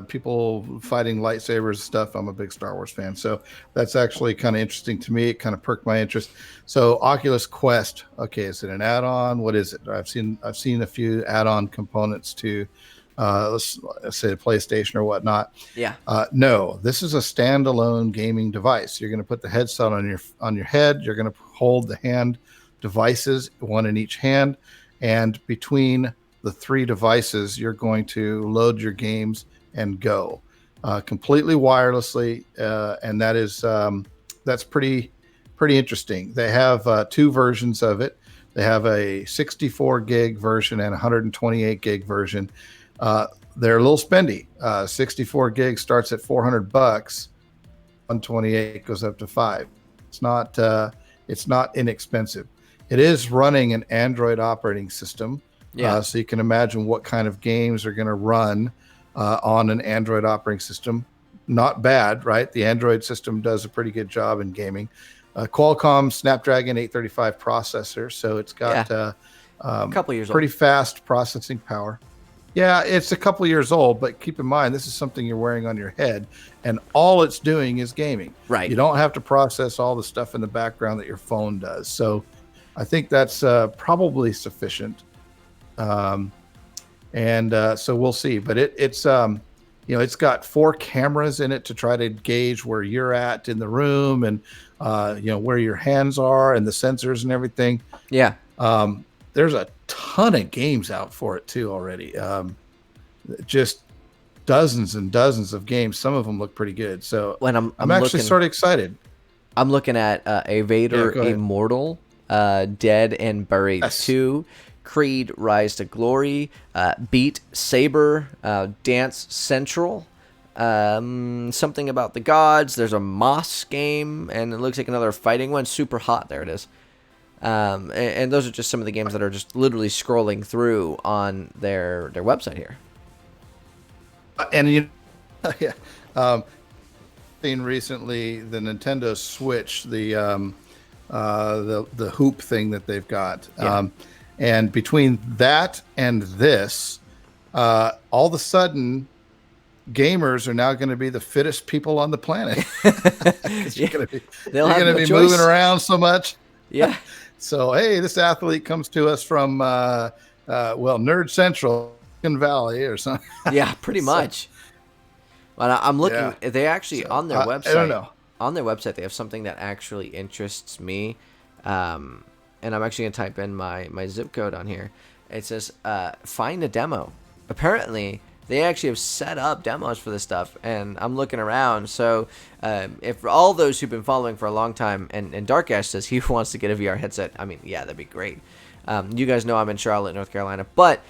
people fighting lightsabers and stuff. I'm a big Star Wars fan, so that's actually kind of interesting to me. It kind of perked my interest. So, Oculus Quest, okay, is it an add-on? What is it? I've seen a few add-on components to, let's say, a PlayStation or whatnot. Yeah. No, this is a standalone gaming device. You're going to put the headset on your head. You're going to hold the hand devices, one in each hand. And between the 3 devices, you're going to load your games and go completely wirelessly, and that's pretty interesting. They have 2 versions of it. They have a 64 gig version and a 128 gig version. They're a little spendy. 64 gig starts at $400. 128 goes up to $500. It's not inexpensive. It is running an Android operating system, so you can imagine what kind of games are going to run on an Android operating system. Not bad, right? The Android system does a pretty good job in gaming. Qualcomm Snapdragon 835 processor, so it's got a couple years pretty old. Fast processing power. Yeah, it's a couple years old, but keep in mind, this is something you're wearing on your head, and all it's doing is gaming. Right. You don't have to process all the stuff in the background that your phone does. So I think that's probably sufficient. So we'll see. But it's got 4 cameras in it to try to gauge where you're at in the room, and where your hands are and the sensors and everything. Yeah. There's a ton of games out for it too already. Just dozens and dozens of games. Some of them look pretty good. So when I'm actually sort of excited. I'm looking at Vader Immortal, Dead and Buried 2, Creed Rise to Glory, Beat Saber, Dance Central, something about the gods. There's a Moss game, and it looks like another fighting one. Super Hot, there it is. And those are just some of the games that are just literally scrolling through on their website here. And seen recently the Nintendo Switch, the hoop thing that they've got. Yeah. And between that and this, all of a sudden, gamers are now going to be the fittest people on the planet. You're going to be moving around so much. Yeah. So, hey, this athlete comes to us from, Nerd Central, Silicon Valley or something. Yeah, pretty much. Well, I'm looking. Yeah. They actually on their website. I don't know. On their website, they have something that actually interests me, and I'm actually gonna type in my zip code on here. It says, find a demo. Apparently, they actually have set up demos for this stuff, and I'm looking around. So, if all those who've been following for a long time, and Dark Ash says he wants to get a VR headset, I mean, yeah, that'd be great. You guys know I'm in Charlotte, North Carolina, but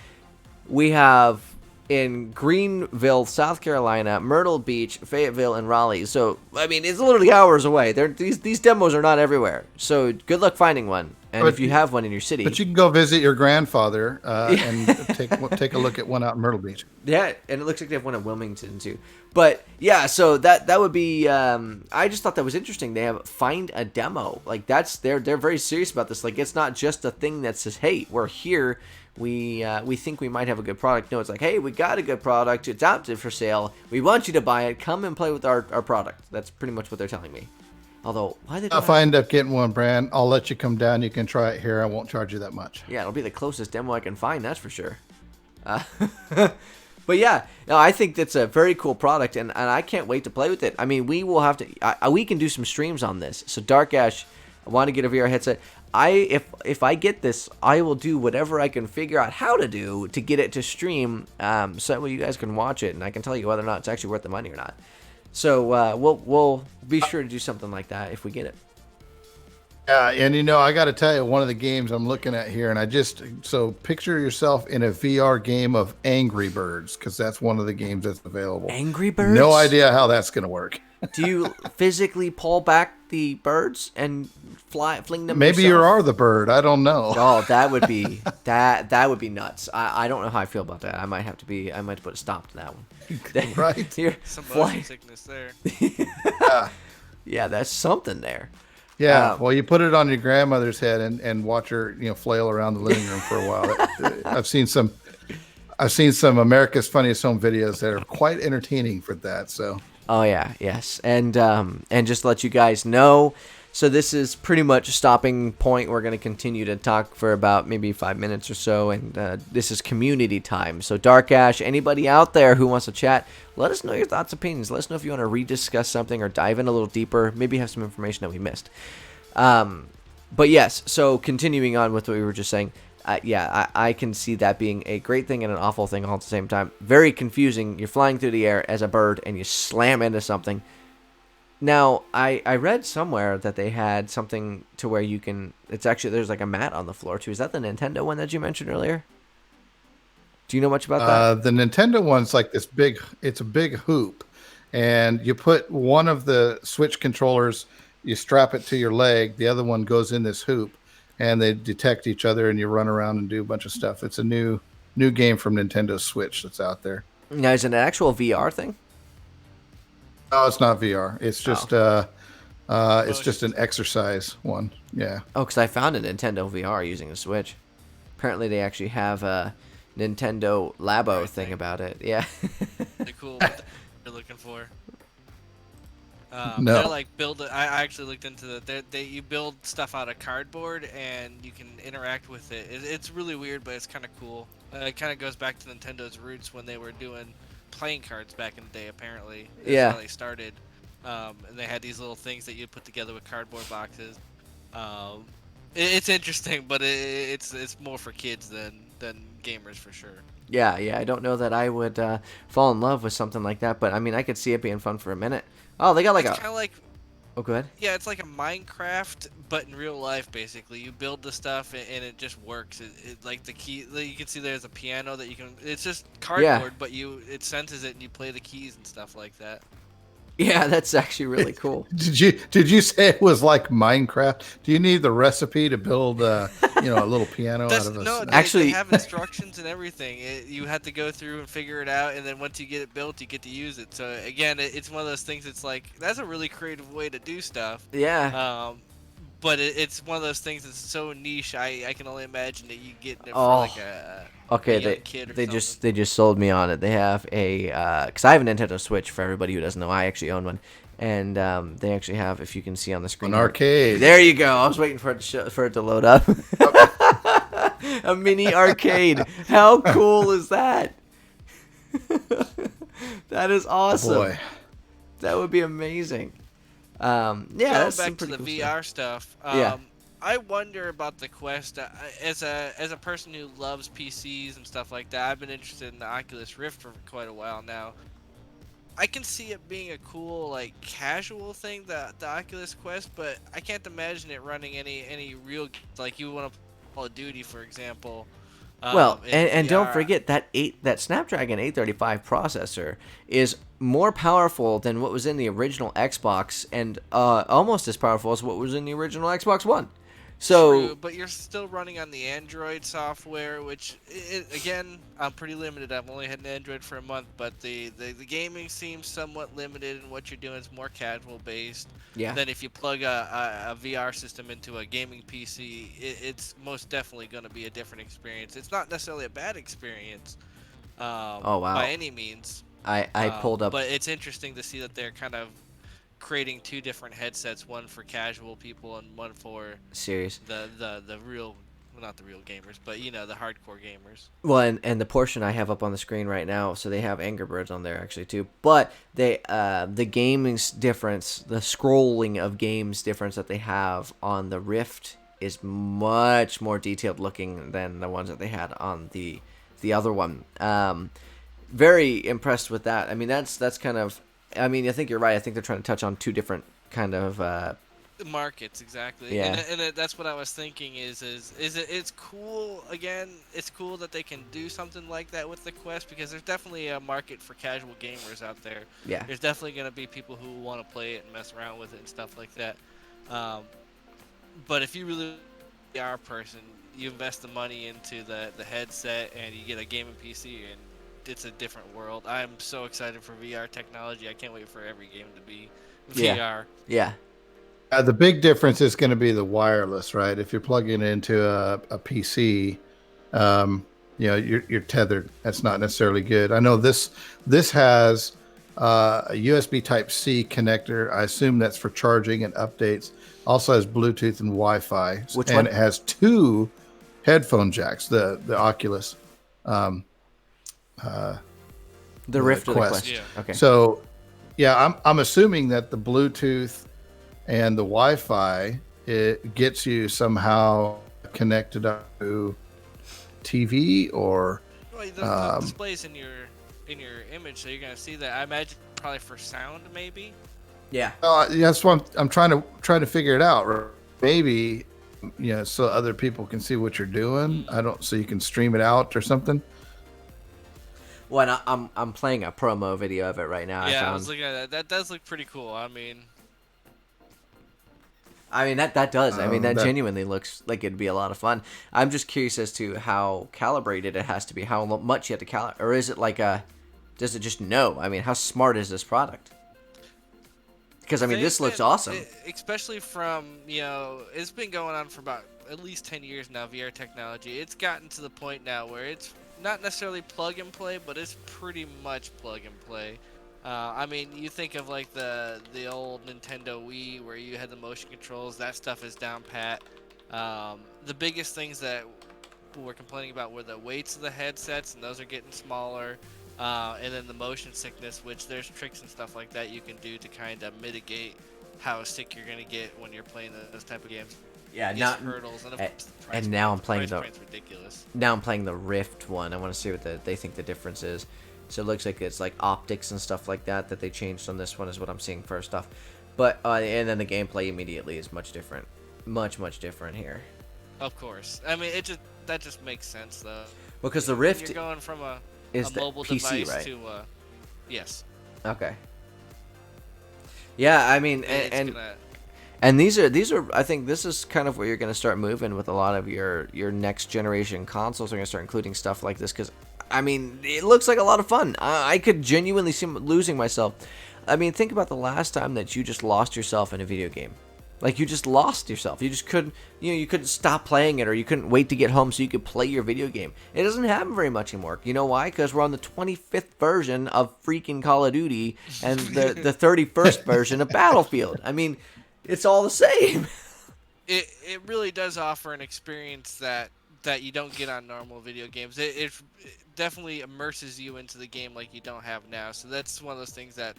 we have in Greenville, South Carolina, Myrtle Beach, Fayetteville, and Raleigh. So, I mean, it's literally hours away. These demos are not everywhere. So, good luck finding one. And if you have one in your city, but you can go visit your grandfather and take a look at one out in Myrtle Beach. Yeah, and it looks like they have one in Wilmington too. But yeah, so that would be. I just thought that was interesting. They have find a demo. Like they're very serious about this. Like it's not just a thing that says, "Hey, we're here. We think we might have a good product." No, it's like, "Hey, we got a good product. It's out there for sale. We want you to buy it. Come and play with our product." That's pretty much what they're telling me. Although, why they? If I end up getting one, Brand, I'll let you come down. You can try it here. I won't charge you that much. Yeah, it'll be the closest demo I can find. That's for sure. But yeah, no, I think that's a very cool product, and I can't wait to play with it. I mean, we will have to. We can do some streams on this. So Dark Ash, I want to get a VR headset. If I get this, I will do whatever I can figure out how to do to get it to stream, so that way you guys can watch it, and I can tell you whether or not it's actually worth the money or not. So we'll be sure to do something like that if we get it. Yeah, and I got to tell you, one of the games I'm looking at here, and so picture yourself in a VR game of Angry Birds, because that's one of the games that's available. Angry Birds? No idea how that's going to work. Do you physically pull back the birds and fling them? Maybe yourself? you are the bird. I don't know. Oh, that would be that would be nuts. I don't know how I feel about that. I might have to put a stop to that one. Right? Here, Some motion sickness there. Yeah, that's something there. Yeah, well, you put it on your grandmother's head and watch her, flail around the living room for a while. I've seen some America's Funniest Home videos that are quite entertaining for that. So. Oh yeah, yes, and just to let you guys know, so this is pretty much a stopping point. We're going to continue to talk for about maybe 5 minutes or so, and this is community time. So Dark Ash, anybody out there who wants to chat, let us know your thoughts, opinions. Let us know if you want to rediscuss something or dive in a little deeper. Maybe have some information that we missed. But yes, so continuing on with what we were just saying. I can see that being a great thing and an awful thing all at the same time. Very confusing. You're flying through the air as a bird and you slam into something. Now, I read somewhere that they had something to where you can... there's like a mat on the floor too. Is that the Nintendo one that you mentioned earlier? Do you know much about that? The Nintendo one's like this it's a big hoop. And you put one of the Switch controllers, you strap it to your leg. The other one goes in this hoop. And they detect each other, and you run around and do a bunch of stuff. It's a new game from Nintendo Switch that's out there. Now, is it an actual VR thing? No, it's not VR. It's just it's just an exercise one. Yeah. Oh, because I found a Nintendo VR using a Switch. Apparently, they actually have a Nintendo Labo thing about it. Yeah. They're cool. What they're looking for. No. They're like I actually looked into that. You build stuff out of cardboard and you can interact with it. It's really weird, but it's kind of cool. It kind of goes back to Nintendo's roots when they were doing playing cards back in the day. Apparently, that's how they started. And they had these little things that you put together with cardboard boxes. It's interesting, but it's more for kids than gamers for sure. Yeah. I don't know that I would fall in love with something like that, but I mean, I could see it being fun for a minute. Oh, they got like it's kind of like. Oh, go ahead. Yeah, it's like a Minecraft, but in real life, basically. You build the stuff, and it just works. It like the key, you can see there's a piano that you can. It's just cardboard, but it senses it, and you play the keys and stuff like that. Yeah, that's actually really cool. Did you say it was like Minecraft? Do you need the recipe to build a little piano out of a... No, actually, they have instructions and everything. You have to go through and figure it out, and then once you get it built, you get to use it. So again, it's one of those things. It's like that's a really creative way to do stuff. Yeah. But it's one of those things that's so niche. I can only imagine that you get it for like a young kid or they something. just sold me on it. They have a because I have a Nintendo Switch. For everybody who doesn't know, I actually own one, and they actually have, if you can see on the screen, an arcade. There you go. I was waiting for it to load up. A mini arcade. How cool is that? That is awesome. Boy. That would be amazing. Going that's back to the cool VR stuff. Yeah. I wonder about the Quest. As a person who loves PCs and stuff like that, I've been interested in the Oculus Rift for quite a while now. I can see it being a cool like casual thing, the Oculus Quest, but I can't imagine it running any real like you want to play Call of Duty, for example, Well, in and don't VR. forget that Snapdragon 835 processor is more powerful than what was in the original Xbox, and almost as powerful as what was in the original Xbox One. True, So but you're still running on the Android software, which again, I'm pretty limited. I've only had an Android for a month, but the gaming seems somewhat limited, and what you're doing is more casual based. yeah, Than if you plug a VR system into a gaming PC, it's most definitely going to be a different experience. It's not necessarily a bad experience oh by wow, any means, I pulled up but it's interesting to see that they're kind of creating two different headsets, one for casual people and one for series. the real, well, not the real gamers, but the hardcore gamers. Well, and the portion I have up on the screen right now, so they have Angry Birds on there actually too. But they the gaming's difference, the scrolling of games difference that they have on the Rift is much more detailed looking than the ones that they had on the other one. Very impressed with that. I mean, that's kind of. I mean, I think you're right. I think they're trying to touch on two different kind of. Markets, exactly. Yeah. And that's what I was thinking it's cool. Again, it's cool that they can do something like that with the Quest, because there's definitely a market for casual gamers out there. Yeah. There's definitely going to be people who want to play it and mess around with it and stuff like that. um, but if you really are a person, you invest the money into the headset and you get a gaming PC, and it's a different world. I'm so excited for VR technology. I can't wait for every game to be Yeah. VR. Yeah. The big difference is going to be the wireless, right? If you're plugging it into a PC, you're tethered. That's not necessarily good. I know this has a USB Type C connector. I assume that's for charging and updates. Also has Bluetooth and Wi-Fi, Which and one? it has two headphone jacks. The Oculus, um, The the Rift or the Quest. Quest? Yeah. Okay. So, yeah, I'm assuming that the Bluetooth and the Wi-Fi, it gets you somehow connected up to TV or Well, the displays in your image, so you're gonna see that. I imagine probably for sound, maybe. Yeah. that's what I'm trying to figure it out. Right? Maybe so other people can see what you're doing. I don't so you can stream it out or something. Well, and I'm playing a promo video of it right now. Yeah, I found. was looking at that. That does look pretty cool. I mean that does. I mean that that genuinely looks like it'd be a lot of fun. I'm just curious as to how calibrated it has to be. How much you have to calibrate, or is it like a? Does it just know? I mean, how smart is this product? Because I mean, this looks awesome. Especially from it's been going on for about at least 10 years now. VR technology. It's gotten to the point now where it's not necessarily plug and play, but it's pretty much plug and play. I mean, you think of like the old Nintendo Wii where you had the motion controls. That stuff is down pat. The biggest things that people were complaining about were the weights of the headsets, and those are getting smaller. And then the motion sickness, which there's tricks and stuff like that you can do to kind of mitigate how sick you're gonna get when you're playing those type of games. Yeah, Against not hurdles, and of course, the price and now point- I'm playing price the point's ridiculous. now I'm playing the Rift one. I want to see what they think the difference is. So it looks like it's like optics and stuff like that they changed on this one is what I'm seeing first off. But and then the gameplay immediately is much different, much different here. Of course, I mean that just makes sense though. Because the When Rift you're going from a is the mobile PC, device right? to yes. Okay. Yeah, I mean, It's and gonna, and these are I think this is kind of where you're going to start moving with a lot of your next generation consoles. Are going to start including stuff like this because I mean it looks like a lot of fun. I could genuinely see losing myself. I mean, think about the last time that you just lost yourself in a video game. Like you just lost yourself. You just couldn't, you couldn't stop playing it, or you couldn't wait to get home so you could play your video game. It doesn't happen very much anymore. You know why? Because we're on the 25th version of freaking Call of Duty and the 31st version of Battlefield. I mean, it's all the same. it really does offer an experience that you don't get on normal video games. It definitely immerses you into the game like you don't have now. So that's one of those things that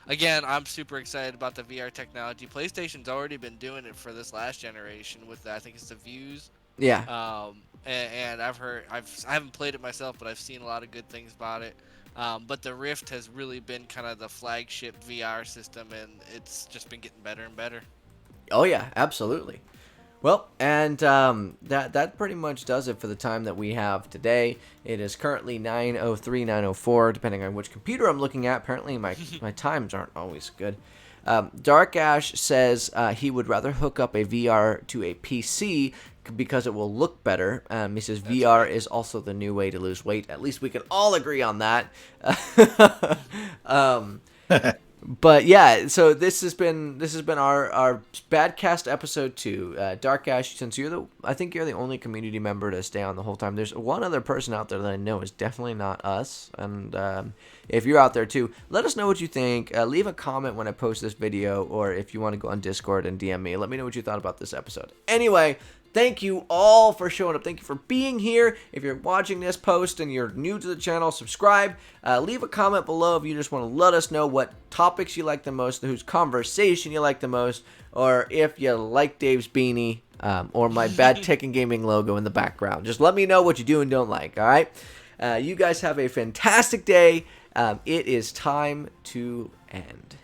again, I'm super excited about the VR technology. PlayStation's already been doing it for this last generation with I think it's the Views. Yeah. And I haven't played it myself, but I've seen a lot of good things about it. But the Rift has really been kind of the flagship VR system, and it's just been getting better and better. Oh yeah, absolutely. Well, and that pretty much does it for the time that we have today. It is currently 9:03, 9:04, depending on which computer I'm looking at. Apparently, my times aren't always good. Dark Ash says he would rather hook up a VR to a PC because it will look better. He says VR is also the new way to lose weight. At least we can all agree on that. But yeah, so this has been our Badcast episode 2. Dark Ash, since I think you're the only community member to stay on the whole time. There's one other person out there that I know is definitely not us, and if you're out there too, let us know what you think. Leave a comment when I post this video, or if you want to go on Discord and DM me, let me know what you thought about this episode. Anyway, thank you all for showing up. Thank you for being here. If you're watching this post and you're new to the channel, subscribe. Leave a comment below if you just want to let us know what topics you like the most, whose conversation you like the most, or if you like Dave's beanie or my Bad Tech and Gaming logo in the background. Just let me know what you do and don't like, all right? You guys have a fantastic day. It is time to end.